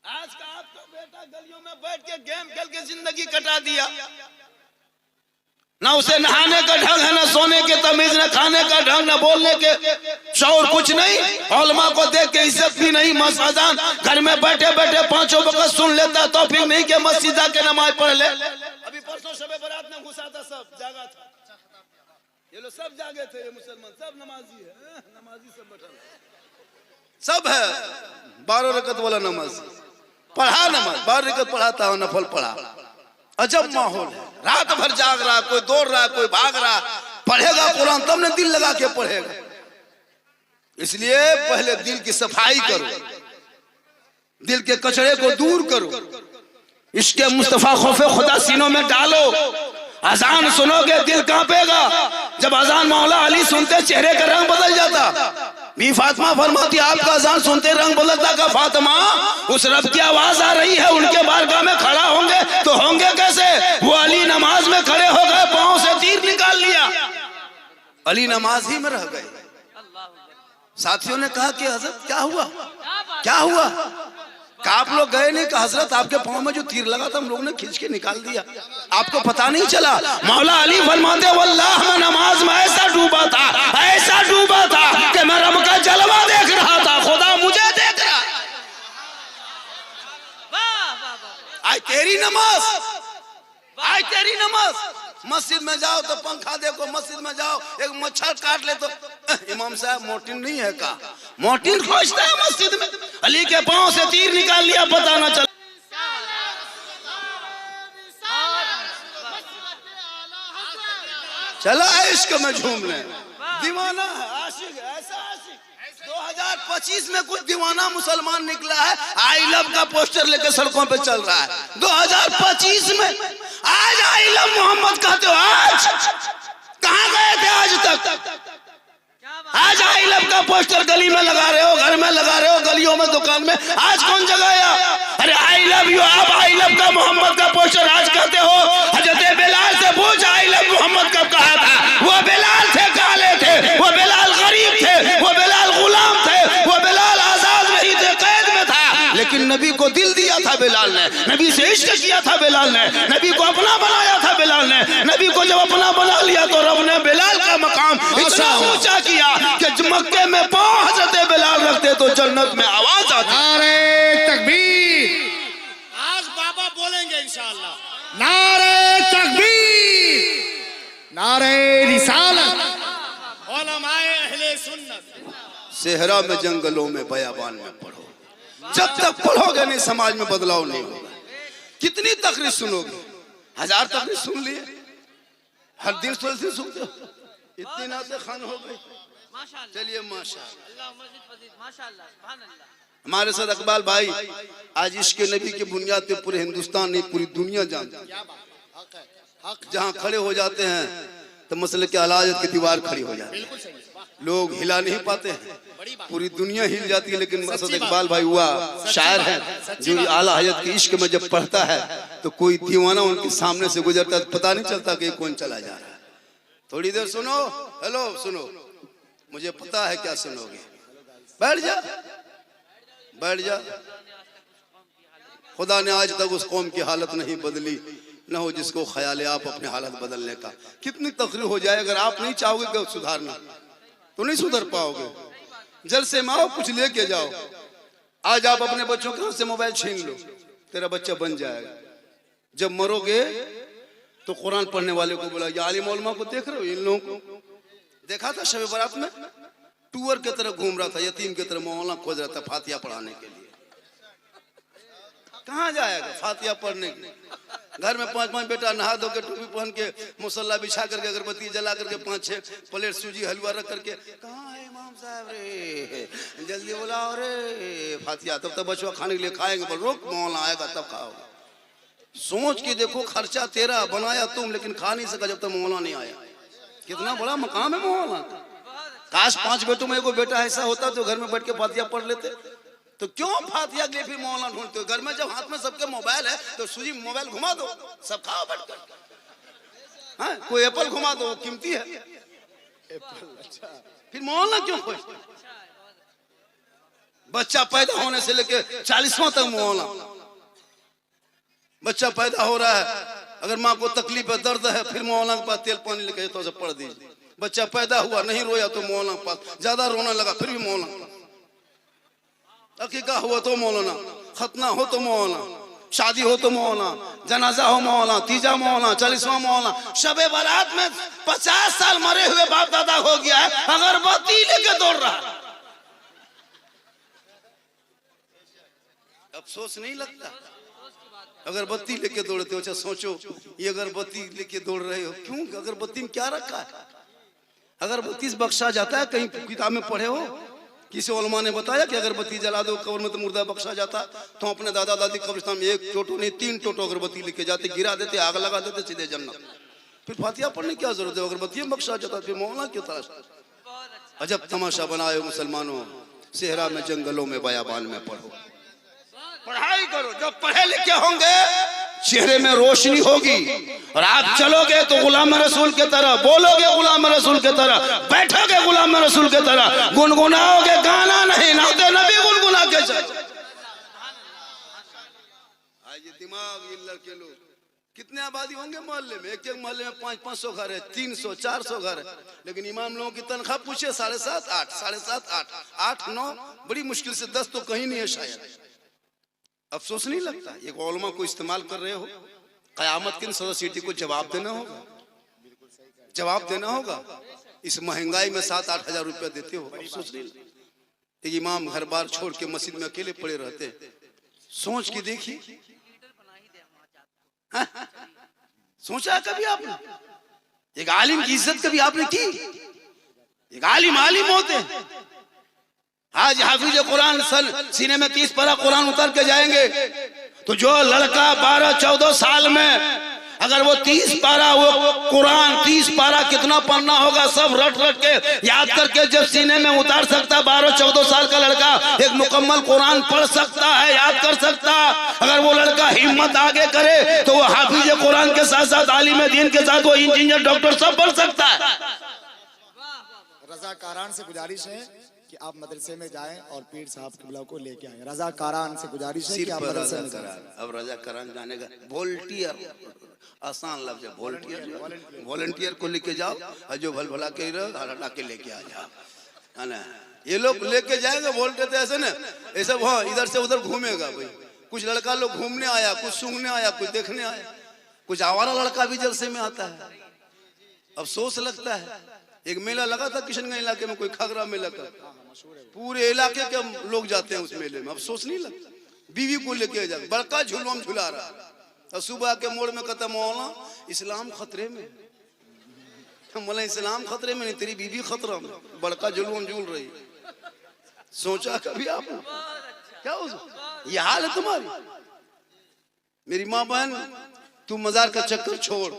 A: आज का आपका बेटा गलियों में बैठ के गेम खेल के जिंदगी कटा दिया। ना उसे नहाने का ढंग है, ना सोने के तमीज, ना खाने का ढंग, ना बोलने के शौर, कुछ नहीं। उलमा को देख के इज्जत भी नहीं। मस्जिदान घर में बैठे बैठे 5 वक्त सुन लेता, तो फिर नहीं के मस्जिद के नमाज पढ़ ले। अभी परसों शबे बारात में घुसा था, सब जागा था, ये लोग सब जागे थे, ये मुसलमान सब नमाजी है, नमाजी सब बैठा सब है। 12 रकत वाला नमाज पढ़ा, नमाज 12 रकत पढ़ाता हो, नफल पढ़ा। अजब माहौल है, रात भर जाग रहा, कोई दौड़ रहा, कोई भाग रहा। पढ़ेगा कुरान तब ने दिल लगा के पढ़ेगा। इसलिए पहले दिल की सफाई करो, दिल के कचरे को दूर करो, इश्क़ मुस्तफा खौफे खुदा सीनों में डालो। अजान सुनोगे दिल कांपेगा। जब अजान मौला अली सुनते चेहरे का रंग बदल जाता। बी फातिमा फरमाती आपका अजान सुनते रंग बदलता का फातिमा, उस रब की आवाज आ रही है, उनके बारगाह में खड़ा होंगे तो होंगे कैसे? वो अली नमाज में खड़े हो गए, पांव से तीर निकाल लिया, अली नमाज ही में रह गए। साथियों ने कहा कि हजरत क्या हुआ, क्या हुआ? आप लोग गए नहीं कि हजरत आपके पांव में जो तीर लगा था हम लोग ने खींच के निकाल दिया, आपको पता नहीं चला। मौला अली फरमाते वल्लाह मैं नमाज में ऐसा डूबा था, ऐसा डूबा था कि मैं रब का जलवा देख रहा था, खुदा मुझे देख रहा। आज तेरी नमाज, आज तेरी नमाज। मस्जिद में जाओ तो पंखा देखो, मस्जिद में जाओ एक मच्छर काट ले तो इमाम साहब मोटिन नहीं है का, मोटिन खोजता है मस्जिद में। अली के पांव से तीर निकाल लिया, पता ना चला। चला इश्क में झूम ले, दीवाना है, आशिक है, ऐसा आशिक। 2025 में कुछ दीवाना मुसलमान निकला है, आई लव का पोस्टर लेकर सड़कों पे चल रहा है। 2025 में आज आई लव मोहम्मद कहते हो, आज कहां गए थे आज तक? आज आई लव का पोस्टर गली में लगा रहे हो, घर में लगा रहे हो, गलियों में, दुकान में, आज कौन जगाया? अरे आई लव यू, आप आई लव का मोहम्मद का पोस्टर आज कहते हो। हजरत बिलाल से पूछ आई लव मोहम्मद कब कहा था? वो बिलाल थे, काले थे, वो बिलाल गरीब थे, वो बिलाल गुलाम थे, वो बिलाल आजाद नहीं थे, कैद में था, लेकिन नबी को दिल दिया था बिलाल ने।
D: नबी से इश्क किया था बिलाल ने, नबी को अपना बनाया था बिलाल ने। नबी को जब अपना बना लिया तो रब ने बिलाल का मकाम इतना ऊंचा किया कि मक्के में पांव हजरत बिलाल रखते तो जन्नत में आवाज आती।
E: नारे तकबीर, आज बाबा बोलेंगे इंशाअल्लाह। नारे तकबीर, नारे रिसालत, उलमाए अहले सुन्नत।
A: सेहरा में जंगलों में बयाबान में पढ़ो, जब तक पढ़ोगे नहीं समाज में बदलाव नहीं होगा। कितनी तकरीर सुनोगे? 1000 तकरीर सुन लिए, हर दिन सुनते हो, इतनी नाते खान हो गई। चलिए माशाअल्लाह, हमारे साथ इकबाल भाई आज इश्क नबी की बुनियाद पे पूरे हिंदुस्तान नहीं पूरी दुनिया जानती है। जहाँ खड़े हो जाते हैं तो मसले के अलाजत की दीवार खड़ी हो जाती है, लोग हिला नहीं पाते हैं, पूरी दुनिया हिल जाती है। लेकिन मसद इकबाल भाई हुआ शायर है जो आला हजरत के इश्क में जब पढ़ता है तो कोई दीवाना उनके सामने से गुजरता है, पता नहीं चलता कि कौन चला जा रहा है। थोड़ी देर सुनो, हेलो सुनो, मुझे पता है क्या सुनोगे, बैठ जा बैठ जा। खुदा ने आज तक उस कौम की हालत नहीं बदली, न हो जिसको ख्याल है आप अपनी हालत बदलने का। कितनी तकलीफ हो जाए, अगर आप नहीं चाहोगे कि सुधारना तो नहीं सुधर पाओगे। जल्द से माओ, कुछ लेके जाओ। आज आप अपने बच्चों के हाथ से मोबाइल छीन लो, तेरा बच्चा बन जाएगा। जब मरोगे तो कुरान पढ़ने वाले को बोला, आलिम उलमा को देख रहे हो, इन लोगों को देखा था शब बारात में टूअर की तरह घूम रहा था, यतीम की तरह मौलाना खोज रहा था फातिहा पढ़ाने के लिए। कहाँ जाएगा फातिहा पढ़ने के लिए? घर में 5-5 बेटा नहा धो के टोपी पहन के मुसल्ला बिछा करके अगरबत्ती जला करके 5-6 प्लेट सूजी हलवा रख करके, कहाँ है इमाम साहब रे, जल्दी बुलाओ रे फातिहा। तब तक बचवा खाने के लिए खाएंगे, पर रोक मौलाना आएगा तब खाओगे। सोच के देखो, खर्चा तेरा, बनाया तुम, लेकिन खा नहीं सका जब तक मौलाना नहीं आया। कितना बड़ा मकाम है मौलाना का। काश 5 बेटों में कोई बेटा ऐसा होता तो घर में बैठ के फातिहा पढ़ लेते। तो क्यों फातिहा के लिए फिर मौलाना ढूंढते हो? घर में जब हाथ में सबके मोबाइल है तो सूजी मोबाइल घुमा दो, सब खाओ बैठकर। हाँ, कोई एप्पल घुमा दो, वो कीमती है फिर मौलाना क्यों खोजते? बच्चा पैदा होने से लेके 40वां तक मौलाना। बच्चा पैदा हो रहा है, अगर माँ को तकलीफ है, दर्द है, फिर मौलाना के पास तेल पानी लेके तो पढ़ दीजिए। बच्चा पैदा हुआ, नहीं रोया तो मौलाना के पास, ज्यादा रोना लगा फिर भी मौलाना के पास, अकीका हुआ तो मौलाना, खतना हो तो मौलाना, शादी हो तो मौलाना, जनाजा हो मौलाना, तीजा मौलाना, 40वां मौलाना। शबे बारात में 50 साल मरे हुए बाप दादा हो गया है, अगरबत्ती लेके दौड़ रहा है। अफसोस नहीं लगता? अगरबत्ती लेके दौड़ते हो। अच्छा सोचो, ये अगरबत्ती लेके दौड़ रहे हो क्यों? अगरबत्ती में क्या रखा है? अगरबत्ती से बख्शा जाता है? कहीं किताब में पढ़े हो? किसी उलमा ने बताया कि अगरबत्ती जला दो कब्र में तो मुर्दा बख्शा जाता? तो अपने दादा दादी कब्रिस्तान में 1 टोटो नहीं 3 टोटो अगरबत्ती लेके जाते, गिरा देते, आग लगा देते, सीधे जन्नत। फिर फातिहा पढ़ने की क्या जरूरत है? अगरबत्ती में बख्शा जाता, फिर मौलाना क्यों तलाश? अजब तमाशा बनाए मुसलमानों। सेहरा में जंगलों में बयाबान में पढ़ो, पढ़ाई करो। जब पढ़े लिखे होंगे चेहरे में रोशनी होगी और आप चलोगे तो गुलाम रसूल के तरह, बोलोगे गुलाम रसूल के तरह, बैठोगे गुलाम रसूल के तरह, गुनगुनाओगे, गाना नहीं, नाते नबी गुनगुना के चलो। आज ये दिमाग, ये लड़के लोग, कितने आबादी होंगे मोहल्ले में? एक मोहल्ले में 500-500 घर है, 300-400 घर है, लेकिन इमाम लोगों की तनख्वाह पूछे 7.5, 8, 7.5, 8, 9, बड़ी मुश्किल से 10 तो कहीं नहीं है शायद। अफसोस नहीं लगता? एक उलमा को इस्तेमाल कर रहे हो, कयामत के सदर सिटी को जवाब देना होगा, जवाब देना होगा। इस महंगाई में 7-8 हजार रुपया देते हो, अफसोस नहीं लगता? एक इमाम घर बार छोड़ के मस्जिद में अकेले पड़े रहते, सोच के देखिए। सोचा कभी आपने? एक आलिम की इज्जत कभी आपने की? एक आलिम आलिम होते हैं। आज हाफिज कुरान सीने में 30 पारा कुरान उतर के जाएंगे तो जो लड़का 12-14 साल में अगर वो 30 पारा वो कुरान 30 पारा कितना पढ़ना होगा सब रट रट के याद करके जब सीने में उतार सकता, 12-14 साल का लड़का एक मुकम्मल कुरान पढ़ सकता है, याद कर सकता। अगर वो लड़का हिम्मत आगे करे तो वो हाफिज कुरान के साथ साथ आलिम दीन के साथ वो इंजीनियर, डॉक्टर सब बन सकता है।
C: रजाकारान से गुजारिश है कि आप मदरसे में जाएं और पीर साहब किबला को लेके आए। रजाकारान से गुजारिश है कि
A: सिर
C: आप
A: पर
C: मदरसे
A: रजा
C: में जाएं।
A: करार। अब रजा करार जाने का वॉलंटियर आसान लफ्ज है। वॉलंटियर वॉलंटियर को लेके जाओ और जो भल भला के हटा के लेके आ जाओ, है ना। ये लोग लेके जाएंगे वोल्टे तो ऐसे ना, ऐसा वहाँ इधर से उधर घूमेगा भाई। कुछ लड़का लोग घूमने आया, कुछ सूंघने आया, कुछ देखने आया, कुछ आवारा लड़का भी जलसे में आता है। अफसोस लगता है। एक मेला लगा था किशनगंज इलाके में, कोई खगरा मेला का, पूरे इलाके के लोग जाते हैं उस मेले में। अफसोस नहीं लगता? बीवी को लेके जा, बड़का झूलम झूला रहा, और सुबह के मोड़ में कहता मौला इस्लाम खतरे में। बोला इस्लाम खतरे में नहीं, तेरी बीवी खतरा में, बड़का जुलूम झूल रही। सोचा कभी आपने क्या हो ये हाल है तुम्हारी? मेरी माँ बहन, तू मजार का चक्कर छोड़,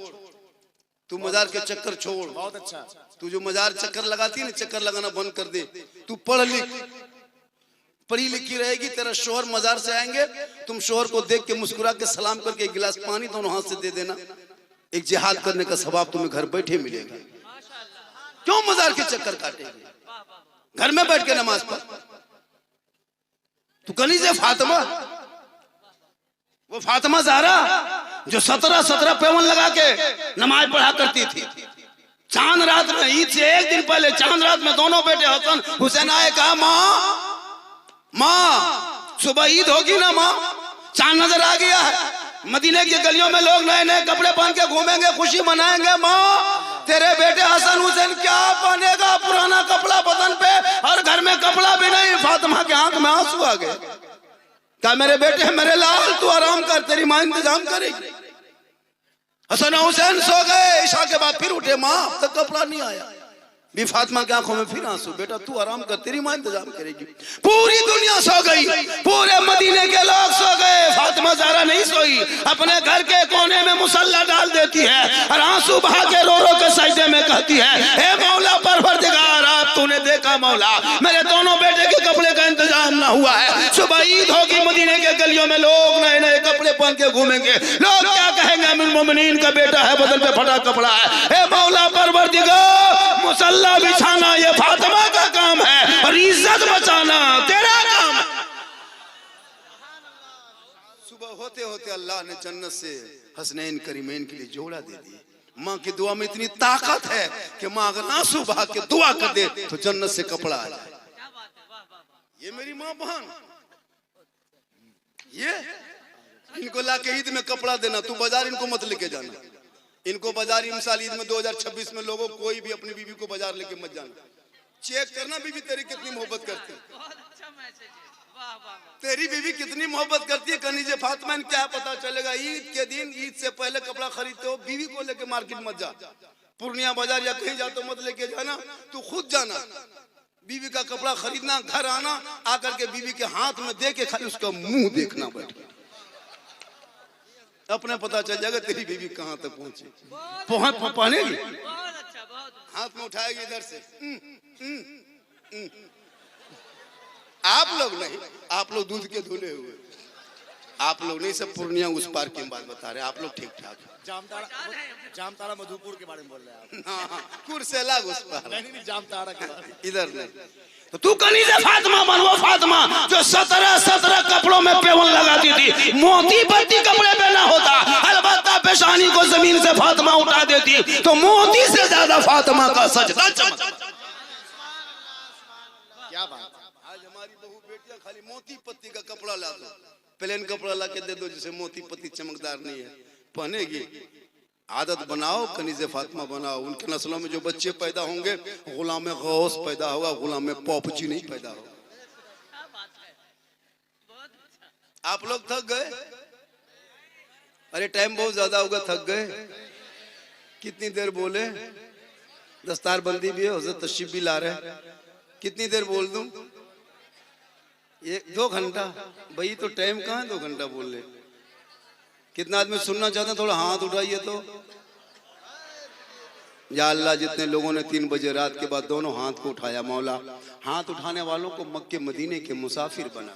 A: तू मजार के चक्कर छोड़।
C: बहुत अच्छा।
A: तू जो मजार चक्कर लगाती है ना, चक्कर लगाना बंद कर दे। तू पढ़ लिख, पढ़ी लिखी रहेगी, तेरा शोहर मजार से आएंगे, तुम शोहर को देख के मुस्कुरा के सलाम करके एक गिलास पानी दोनों हाथ से दे देना। एक जिहाद करने का सवाब तुम्हें घर बैठे मिलेगा। क्यों मजार के चक्कर काटेगी? घर में बैठ के नमाज पढ़। तू कनीज़े फातिमा, वो फातिमा ज़हरा जो 17 पेवन लगा के नमाज पढ़ा करती थी। चांद रात में, ईद से एक दिन पहले चांद रात में दोनों बेटे हसन हुसैन आए, कहा माँ सुबह ईद होगी ना माँ, चांद नजर आ गया है। मदीने की गलियों में लोग नए नए कपड़े पहन के घूमेंगे, खुशी मनाएंगे। माँ तेरे बेटे हसन हुसैन क्या बनेगा, पुराना कपड़ा बदन पे और घर में कपड़ा भी नहीं। फातिमा के आंख में आंसू आ गए। कहा मेरे बेटे मेरे लाल तू आराम कर, तेरी माँ इंतजाम करेगी। हसन हुसैन सो गए, ईशा के बाद फिर उठे, माँ अब तक कपड़ा नहीं आया। भी फातिमा की आंखों में फिर आंसू, बेटा तू आराम कर, तेरी माँ इंतजाम करेगी। पूरी दुनिया सो गई, पूरे मदीने के लोग सो गए, फातिमा ज़हरा नहीं सोई। अपने घर के कोने में मुसल्ला डाल देती है और आंसू बहा के रो रो के सजदे में कहती है, हे मौला परवरदिगार, आप तूने देखा मौला मेरे दोनों बेटे के कपड़े का इंतजाम ना हुआ है। सुबह ईद होगी, मदीने के गलियों में लोग नए नए कपड़े पहन के घूमेंगे। लोग क्या कहेंगे, अमीरुल मोमिनीन का बेटा है, बदन पे फटा कपड़ा है। हे मौला परवरदिगार, मुसल्ला बिछाना ये फातिमा का काम है और इज्जत बचाना तेरा काम है। सुबह होते होते अल्लाह ने जन्नत से हसनैन करीमैन के लिए जोड़ा दे दिया। माँ की दुआ में इतनी ताकत है कि माँ अगर आंसू बहा के दुआ कर दे तो जन्नत से कपड़ा आ जाए। ये मेरी माँ बहन, ये इनको लाके ईद में कपड़ा देना, तू बाजार इनको मत लेके जाना। इनको बाजार इंशाल्लाह ईद में 2026 में लोगों कोई भी अपनी बीवी को बाजार लेके मत जाना। चेक करना बीवी तेरी कितनी मोहब्बत करती है। तेरी बीवी कितनी मोहब्बत करती है कनीज़े फातिमा, क्या पता चलेगा। ईद के दिन, ईद से पहले कपड़ा खरीदते हो, बीवी को लेके मार्केट मत जा। पूर्णिया बाजार या कहीं जा तो मत लेके जाना, तू खुद जाना। बीवी का कपड़ा खरीदना, घर आना, आकर के बीवी के हाथ में दे के खाली उसका मुंह देखना बैठ, अपने पता चल जाएगा तेरी बीवी कहाँ तक पहुंची। पहनेगी, हाथ में उठाएगी इधर से। आप लोग नहीं, आप लोग दूध के धुले हुए, आप लोग नहीं, सब पूर्णिया उस पार की बात बता रहे। आप लोग ठीक ठाक।
C: जामताड़ा मधुपुर के बारे में बोल रहे हैं आप।
A: हाँ, कुर्सेला उस पार,
C: नहीं जामताड़ा के बारे में।
A: इधर नहीं। तो तू कनीज़े फातिमा बन, वो फातिमा जो 17 कपड़ों में पेवन लगाती थी। मोती बत्ती कपड़े पे ना होता, अलबत्ता पेशानी को जमीन से फातिमा उठा देती तो मोती से ज्यादा फातिमा का सजदा चमकता।
C: क्या बात।
A: आज हमारी बहू बेटियां खाली मोती पत्ती का कपड़ा ला दो, प्लेन कपड़ा ला के दे दो जिसे मोती पत्ती चमकदार नहीं है, पहनेगी। आदत बनाओ, कनीज़े फातिमा बनाओ। उनके नस्लों में जो बच्चे पैदा होंगे, गुलाम गौस पैदा होगा, गुलाम पॉपची नहीं पैदा होगा। आप लोग थक गए? अरे टाइम बहुत ज्यादा होगा, थक गए? कितनी देर बोले? दस्तार बंदी भी है, हज़रत तशरीफ भी ला रहे। कितनी देर बोल दूं? 2 घंटा भाई, तो टाइम कहाँ है 2 घंटा बोलने। कितना आदमी सुनना चाहते हैं? थोड़ा हाथ उठाइए तो। या अल्लाह, जितने लोगों ने 3 बजे रात के बाद दोनों हाथ को उठाया, मौला हाथ उठाने वालों को मक्के मदीने के मुसाफिर बना।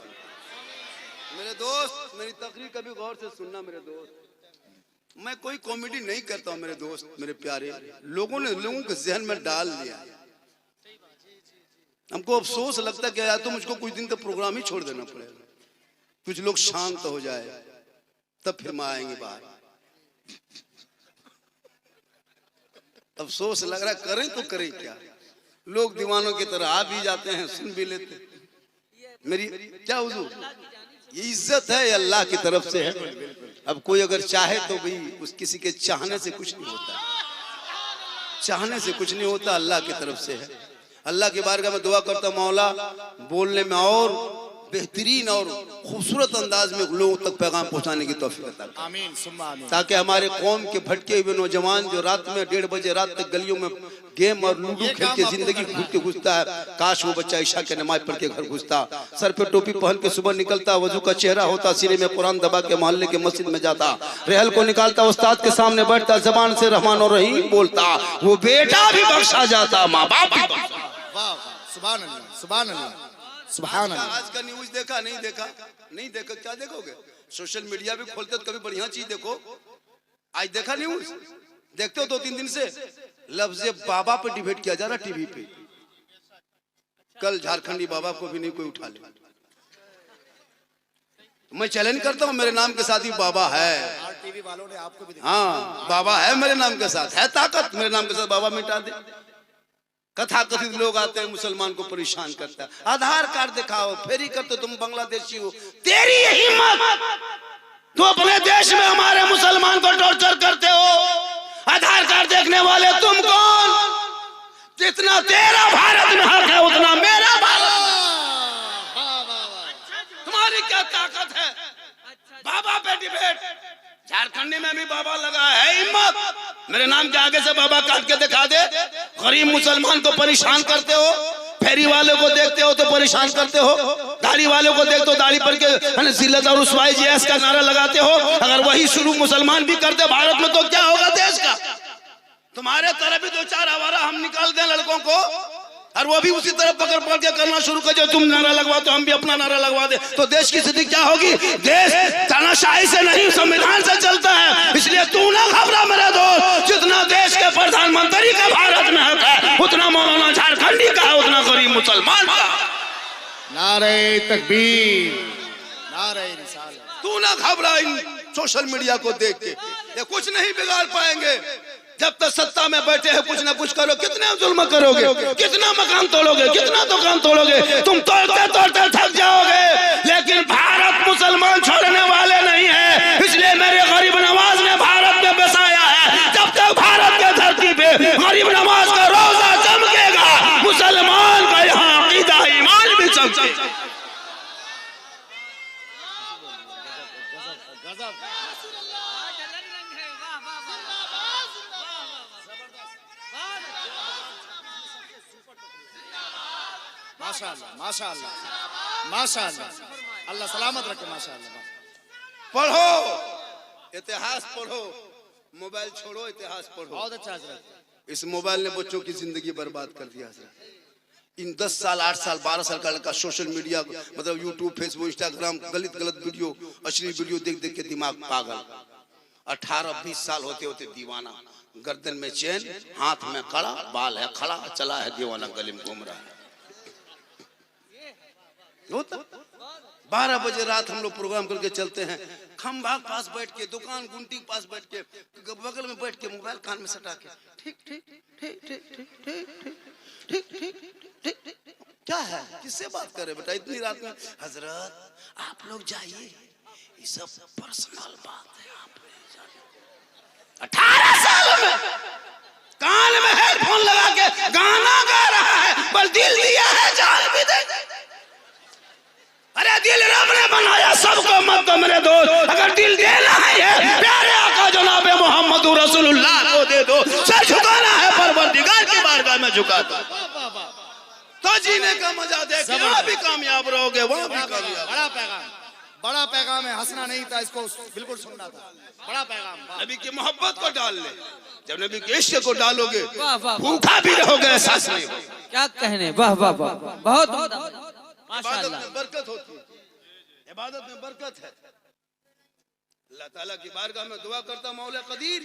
A: मेरे दोस्त, मेरी तकरीर कभी गौर से सुनना मेरे दोस्त। मैं कोई कॉमेडी नहीं करता हूँ मेरे दोस्त, मेरे प्यारे। लोगों ने लोगों के जहन में डाल दिया हमको अफसोस लगता है कि यार तो मुझको कुछ दिन तक प्रोग्राम ही छोड़ देना पड़ेगा, कुछ लोग शांत हो जाए तब फिर हम आएंगे बाहर। अफसोस लग रहा है, करें तो करें क्या, लोग दीवानों की तरह आ भी जाते हैं, सुन भी लेते हैं। मेरी क्या हुजूर, ये इज्जत है, ये अल्लाह की तरफ से है। अब कोई अगर चाहे तो भाई उस किसी के चाहने से कुछ नहीं होता, चाहने से कुछ नहीं होता, अल्लाह की तरफ से है। अल्लाह की बारगाह में दुआ करता मौला बोलने में और बेहतरीन और खूबसूरत अंदाज में लोगों तक पैगाम पहुंचाने की तौफीक अता कर।
E: आमीन सुम्मा आमीन।
A: ताकि हमारे कौम के भटके हुए नौजवान जो रात में 1:30 बजे रात तक गलियों में गेम और लूडो खेल के जिंदगी घुसता है, काश वो बच्चा ईशा के नमाज पढ़ के घर घुसता, सर पे टोपी पहन के सुबह निकलता, वजू का चेहरा होता, सीने में कुरान दबा के मोहल्ले के मस्जिद में जाता, रेहल को निकालता, उस्ताद के सामने बैठता, जबान से रहमान और रहीम बोलता, वो बेटा भी बख्शा जाता, माँ बाप भी बख्शा।
E: वाह वाह, सुभान अल्लाह सुभान अल्लाह सुभान अल्लाह।
A: आज का न्यूज देखा नहीं देखा, नहीं देखा, क्या देखोगे? सोशल मीडिया भी खोलते तो कभी बढ़िया चीज देखो। आज देखा न्यूज, देखते हो 2-3 दिन से लफ्ज़ बाबा पे डिबेट किया जा रहा टीवी पे। कल झारखंडी बाबा को भी नहीं कोई उठा ले। मैं चैलेंज करता हूँ, मेरे नाम के साथ ही बाबा है।
E: टीवी वालों ने आपको भी
A: हाँ, बाबा है मेरे नाम के साथ, है ताकत, मेरे नाम के साथ बाबा मिटा दे। कथा कथित लोग आते हैं, मुसलमान को परेशान करता है, आधार कार्ड दिखाओ, फेरी कर तो तुम बांग्लादेशी हो, तेरी यही हिम्मत, तो अपने देश में हमारे मुसलमान को टॉर्चर करते हो। आधार कार्ड देखने वाले तुम कौन? जितना तेरा भारत में हक है उतना मेरा भारत में। तुम्हारी क्या ताकत है? बाबा पे डिबेट, झारखंड में भी बाबा लगा है, हिम्मत मेरे नाम के आगे से बाबा काट के दिखा दे। गरीब मुसलमान को परेशान करते हो, फेरी वाले को देखते हो तो परेशान करते हो, दाढ़ी वाले को देखते हो दाढ़ी पर के जिल्लत और रुसवाई जैस का नारा लगाते हो। अगर वही शुरू मुसलमान भी करते भारत में तो क्या होगा देश का? तुम्हारे तरह भी 2-4 आवारा हम निकाल दें लड़कों को, और वो भी उसी तरह पकड़ पकड़ के करना शुरू कर, जो तुम नारा लगवा तो हम भी अपना नारा लगवा दे, तो देश की स्थिति क्या होगी? देश तानाशाही से नहीं संविधान से चलता है। इसलिए तू ना घबरा मेरे दोस्त, जितना देश के प्रधानमंत्री का भारत में हक है उतना मौलाना झारखंडी का है, उतना गरीब मुसलमान का।
E: नारे तकबीर, नारे रिसालत।
A: तू ना घबरा इन सोशल मीडिया को देख के, ये कुछ नहीं बिगाड़ पाएंगे। जब तक सत्ता में बैठे हैं कुछ ना कुछ करो, कितने जुल्म करोगे, कितना मकान तोड़ोगे, कितना दुकान तोड़ोगे, तुम तोड़ते तोड़ते थक जाओगे। लेकिन भारत मुसलमान छोड़ने वाले नहीं है, इसलिए मेरे गरीब नवाज ने भारत में बसाया है। जब तक भारत के धरती पे गरीब नवाज का रोजा चमकेगा, मुसलमान का यहाँ अकीदा ईमान भी चमकेगा।
E: माशाअल्लाह माशाअल्लाह माशाअल्लाह, अल्लाह सलामत रखे। माशाअल्लाह।
A: पढ़ो, इतिहास पढ़ो, मोबाइल छोड़ो, इतिहास पढ़ो।
E: बहुत अच्छा हजरत।
A: इस मोबाइल ने बच्चों की जिंदगी बर्बाद कर दिया हजरत। इन 10 साल 8 साल 12 साल का लड़का सोशल मीडिया मतलब यूट्यूब फेसबुक इंस्टाग्राम गलत वीडियो अश्लील वीडियो देख देख के दिमाग पागल। 18-20 साल होते होते दीवाना, गर्दन में चेन, हाथ में कड़ा, बाल है खड़ा, चला है दीवाना, गले में घूम रहा है। 12 बजे रात हम लोग प्रोग्राम करके चलते हैं, खंभा पास बैठ के, दुकान गुंटी पास बैठ के, बगल में बैठ के मोबाइल कान में सटा के, ठीक ठीक ठीक ठीक ठीक ठीक ठीक ठीक, क्या है, किससे बात कर रहे बेटा इतनी रात में? हजरत आप लोग जाइए, ये सब पर्सनल बात है, आप 18 साल में कान में हेडफोन लगा के गाना गा रहा है, बस दिल दिया है जान भी दे। अरे दिल रब ने बनाया सबको, मत दो मेरे दोस्त। अगर दिल देना है प्यारे आका जनाब मोहम्मद रसूलुल्लाह को दे दो। सर झुकाना है परवरदिगार की बारगाह में झुका दो, तो जीने का मजा देख, यहाँ भी कामयाब रहोगे, वहाँ भी कामयाब।
E: बड़ा पैगाम, बड़ा पैगाम है। हंसना नहीं था, इसको बिल्कुल सुनना था। बड़ा पैगाम।
A: नबी की मोहब्बत को डाल ले, जब नबी के इश्क को डालोगे
B: वाह, वाह,
A: भूखा भी रहोगे, एहसास नहीं होगा।
B: क्या कहने, वाह वाह वाह, बहुत उम्दा,
A: इबादत
B: माशाअल्लाह।
A: में बरकत होती है, इबादत में बरकत है। अल्लाह ताला की बारगाह में दुआ करता, मौला कदीर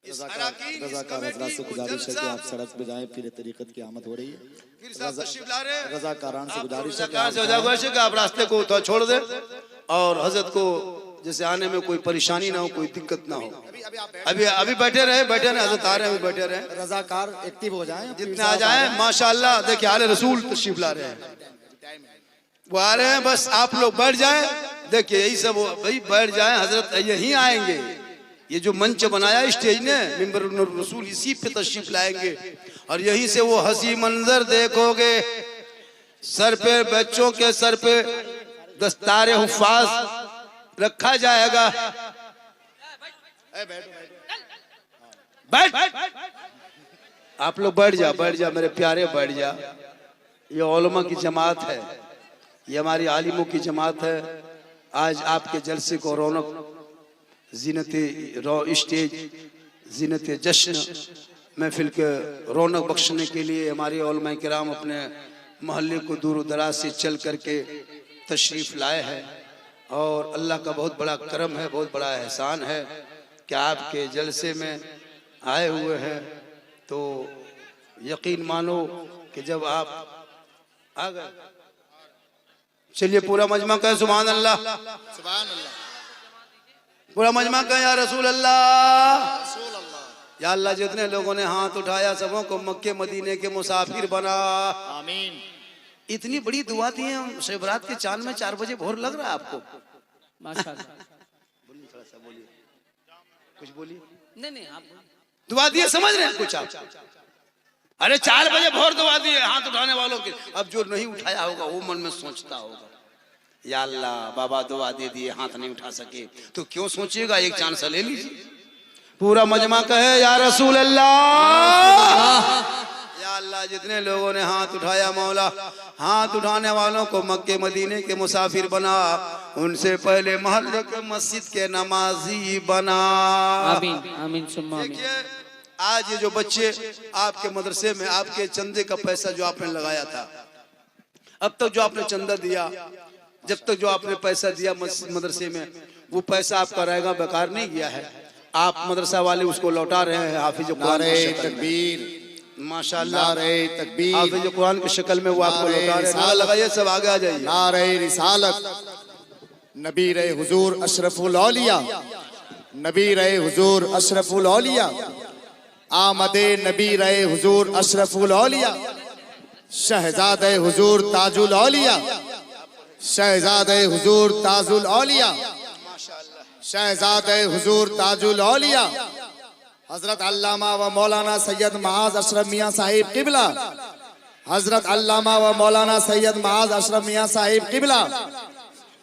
A: इस अराकीन, इस
C: रज़ाकार हज़रात
A: कमेटी
C: से
A: को
C: गुजारिश है कि
A: जलसा
C: आप सड़क पे जाएं, पीर तरीक़त की आमद हो रही है।
A: पीर साहब तशरीफ ला रहे हैं।
C: रज़ाकारान से गुजारिश है कि
A: रज़ाकार
C: आप
A: से गुजारिश है कि आप रास्ते को थोड़ा छोड़ दें और हजरत को जैसे आने में कोई परेशानी ना हो, कोई दिक्कत ना हो। अभी बैठे रहे हजरत आ रहे हैं, अभी बैठे रहे।
C: रज़ाकार एक्टिव हो जाएं,
A: जितने आ जाए माशाल्लाह। देखिए आले रसूल तशरीफ ला रहे हैं, वो आ रहे हैं, बस आप लोग बैठ जाएं। देखिए यही सब भाई, बैठ जाएं, हजरत यहीं आएंगे। ये जो मंच बनाया स्टेज ने, मिंबर रसूल, इसी पे तशरीफ लाएंगे और यहीं से वो हंसी मंजर देखोगे। सर पे, बच्चों के सर पे दस्तारे हुफ्फाज रखा जाएगा। बैठ, आप लोग बैठ जा मेरे प्यारे, बैठ जा। ये उलमा की जमात है, ये हमारी आलिमों की जमात है। आज आपके जलसे को रौनक, स्टेज, जीनत जश्न, महफिल के रौनक बख्शने के लिए हमारे उलमा किराम अपने मोहल्ले को दूर दराज से चल करके तशरीफ़ लाए हैं। और अल्लाह का बहुत बड़ा करम है, बहुत बड़ा एहसान है कि आपके जलसे में आए हुए हैं। तो यकीन मानो कि जब आप आ गए, चलिए पूरा मजमा कहे सुभान अल्लाह,
E: सुभान अल्लाह,
A: पूरा मजमा कहे या रसूल अल्लाह। या अल्लाह, जितने लोगों ने हाथ उठाया सबों को मक्के मदीने के मुसाफिर बना।
E: आमीन।
A: इतनी बड़ी दुआ दी है, शिवरात के चांद में 4 बजे भोर लग रहा है आपको।
B: माशाल्लाह।
A: बोलिए, थोड़ा सा बोलिए, कुछ बोलिए।
B: नहीं आप
A: दुआ दिए, समझ रहे हैं कुछ आप? अरे 4 बजे भोर दुआ दिए हाथ उठाने वालों की। अब जो नहीं उठाया होगा वो मन में सोचता होगा, या अल्लाह बाबा दुआ दे दिए, हाथ नहीं उठा सके, तो क्यों सोचिएगा, एक चांस ले लीजिए। पूरा मजमा कहे या रसूल अल्लाह। या अल्लाह, जितने लोगों ने हाथ उठाया मौला, हाथ उठाने वालों को मक्के मदीने के मुसाफिर बना, उनसे पहले मोहल्ले के मस्जिद के नमाजी बना।
B: आमीन आमीन सुम्मा आमीन।
A: देखिए आज ये जो बच्चे आपके मदरसे में, आपके चंदे का पैसा जो आपने लगाया था, अब तक जो आपने चंदा दिया, जब तक जो आपने पैसा दिया मदरसे में, वो पैसा आपका रहेगा, बेकार नहीं गया है। आप मदरसा वाले उसको लौटा रहे हैं हाफिज कुरान की शक्ल में।
C: तकबीर,
A: माशाल्लाह,
C: नारे तकबीर,
A: हाफिज कुरान की शक्ल में वो आपको लौटा रहे हैं। नारा लगाइए, सब आगे आ जाइए।
C: नारे रिसालत, नबी रहे हुजूर अशरफुल औलिया, नबी रहे हुजूर अशरफुल औलिया, आमदे नबी रहे हुजूर अशरफुल औलिया, शहजादे हुजूर ताजुल औलिया, शहजादे हुजूर ताजुल औलिया, शहजादे हुजूर ताजुल औलिया, हजरत अल्लामा व मौलाना सैयद महाज अशरफ मियाँ साहिब किबला, हजरत अल्लामा व मौलाना सैयद महाज अशरफ मियाँ साहिब किबला,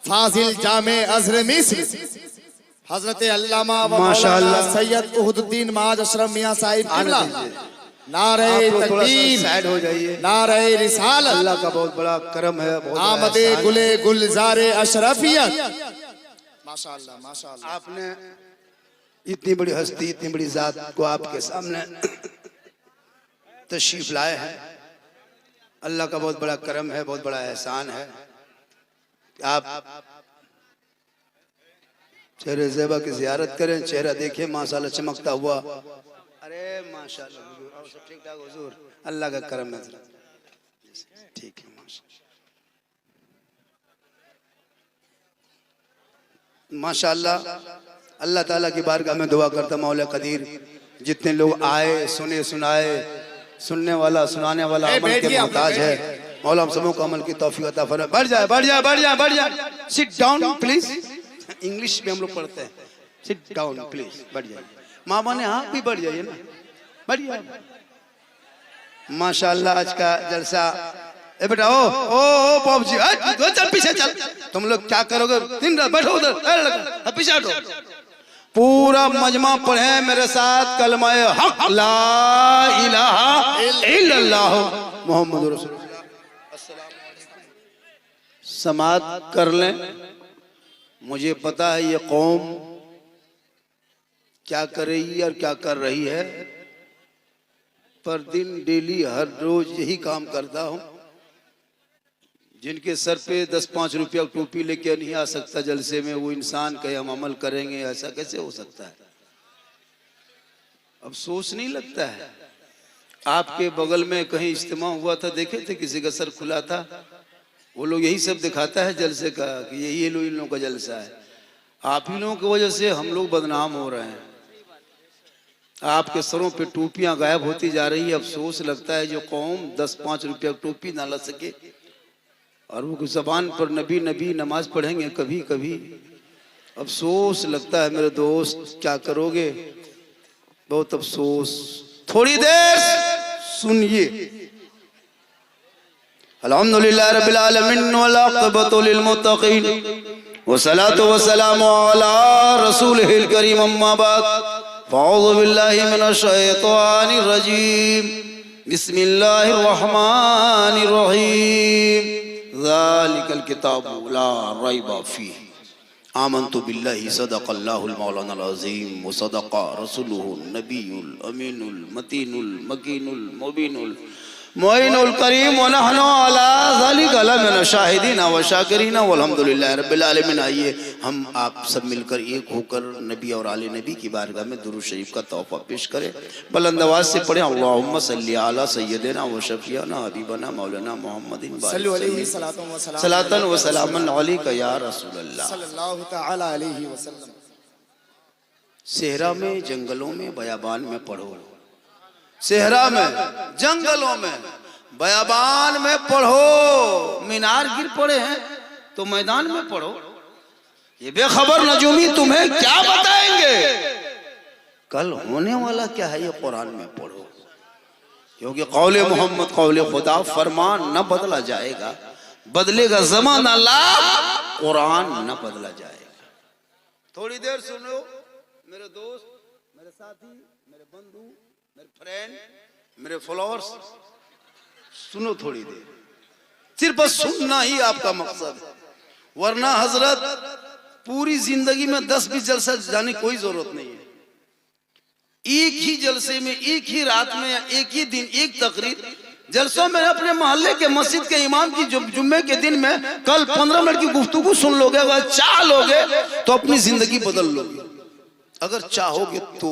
C: फाजिल जामे अजहर मिस्र, हजरत अल्लामा व मौलाना सैयद उहुद्दीन महाज अशरफ मियाँ साहिब किबला। नारे तकबीर,
A: साइड हो जाइए।
C: नारे रिसालत,
A: अल्लाह का बहुत बड़ा करम है, बहुत बड़ा
C: आमदे
A: एहसान है।
C: गुले गुलजारे अशरफियत। माशाअल्लाह माशाअल्लाह।
A: आपने इतनी बड़ी हस्ती, इतनी बड़ी जात को आपके सामने तशरीफ लाए हैं। अल्लाह का बहुत बड़ा करम है, बहुत बड़ा एहसान है। आप चेहरे ज़ेबा की ज़ियारत करें, चेहरा देखिए माशाल्लाह चमकता हुआ। अरे माशाल्लाह हुजूर, और सब ठीक ठाक हुजूर, अल्लाह का करम है। ठीक है माशाल्लाह। अल्लाह ताला की बारगाह में दुआ करता मौला कदीर, जितने लोग आए, सुने सुनाए, सुनने वाला सुनाने वाला अमल के मोहताज है, मौला हम सबों को अमल की तौफीक अता फरमाए। बढ़ जाए बढ़ जाए बढ़ जाए बढ़ जाए। Sit down please. इंग्लिश में हम लोग पढ़ते हैं, सिट डाउन प्लीज। बढ़ जाइए, मामा ने हाँ भी बढ़ जाइए ना, बढ़िया। माशाल्लाह आज का जलसा। ए बेटा ओ पॉप जी, चल पीछे चल। तुम लोग क्या करोगे, दिन रात बैठो उधर, पीछे हटो। पूरा मजमा पढ़े मेरे साथ कलमा हक ला इलाहा इल्लल्लाह मुहम्मदुर रसूलुल्लाह। समाअत कर लें। मुझे पता है ये कौम क्या कर रही है और क्या कर रही है, पर दिन डेली हर रोज यही काम करता हूं। जिनके सर पे 10-5 रुपया टोपी लेके नहीं आ सकता जलसे में, वो इंसान कहे हम अमल करेंगे, ऐसा कैसे हो सकता है? अफसोस नहीं लगता है? आपके बगल में कहीं इज्तिमा हुआ था, देखे थे किसी का सर खुला था? वो लोग यही सब दिखाता है जलसे का कि यही इन लोगों का जलसा है। आप ही लोगों की वजह से हम लोग बदनाम हो रहे हैं। आपके सरों पे टोपियां गायब होती जा रही है। अफसोस लगता है जो कौम 10-5 रुपया टोपी ना ला सके और वो जबान पर नबी नबी नमाज पढ़ेंगे कभी कभी। अफसोस लगता है मेरे दोस्त, क्या करोगे? बहुत अफसोस। थोड़ी देर सुनिए। अल्हम्दुलिल्लाह रब्बिल आलमीन वल आक़िबतु लिल मुत्तक़ीन वस्सलातु वस्सलामु अला रसूलिहिल करीम अम्मा बाद फ़अऊज़ु बिल्लाहि मिनश शैतानिर रजीम बिस्मिल्लाहिर रहमानिर रहीम ज़ालिकल किताबु ला रैब फ़ीह आमन्तु बिल्लाहि सदक़ल्लाहुल मौलानाल अज़ीम व सदक़ा रसूलुहुन नबियुल अमीनुल मतीनुल मकीनुल मुबीनुल मुइनुल करीम व नहनु अला ज़ालिका लमिन शाहिदीन व शाकिरीन वल्हम्दुलिल्लाहि रब्बिल आलमीन। आइए हम आप सब मिलकर एक होकर नबी और आले नबी की बारगाह में दुरूद शरीफ का तोहफा पेश करें। बुलंद आवाज़ से पढ़ें अल्लाहुम्मा सल्ली अला सय्यदिना व शफीअना हबीबना मौलाना मुहम्मदिन
C: सल्लल्लाहु अलैहि
A: सलातन व सलामन अलैका या रसूलल्लाह
C: सल्लल्लाहु तआला अलैहि वसल्लम।
A: सेहरा में, जंगलों में, बयाबान में पढ़ो। सेहरा में, जंगलों में, बयाबान में पढ़ो। मीनार गिर पड़े हैं तो मैदान में पढ़ो। ये बेखबर नजूमी तुम्हें क्या बताएंगे? कल होने वाला क्या है ये कुरान में पढ़ो, क्योंकि कौले मोहम्मद कौले खुदा, फरमान न बदला जाएगा, बदलेगा ज़माना ला, कुरान न बदला जाएगा। थोड़ी देर सुनो मेरे दोस्त, मेरे साथी, मेरे बंधु, मेरे फ्रेंड, मेरे फॉलोअर्स, सुनो थोड़ी देर। सिर्फ सुनना ही आपका मकसद है, वरना हजरत पूरी जिंदगी में 10-20 जलसा जाने की कोई जरूरत नहीं है। एक ही जलसे में, एक ही रात में, या एक ही दिन एक तकरीर जलसों में अपने मोहल्ले के मस्जिद के इमाम की जुम्मे के दिन में कल 15 मिनट की गुफ्तगू सुन लोगे, अगर चाह लोगे तो अपनी जिंदगी बदल लोगे। अगर चाहोगे तो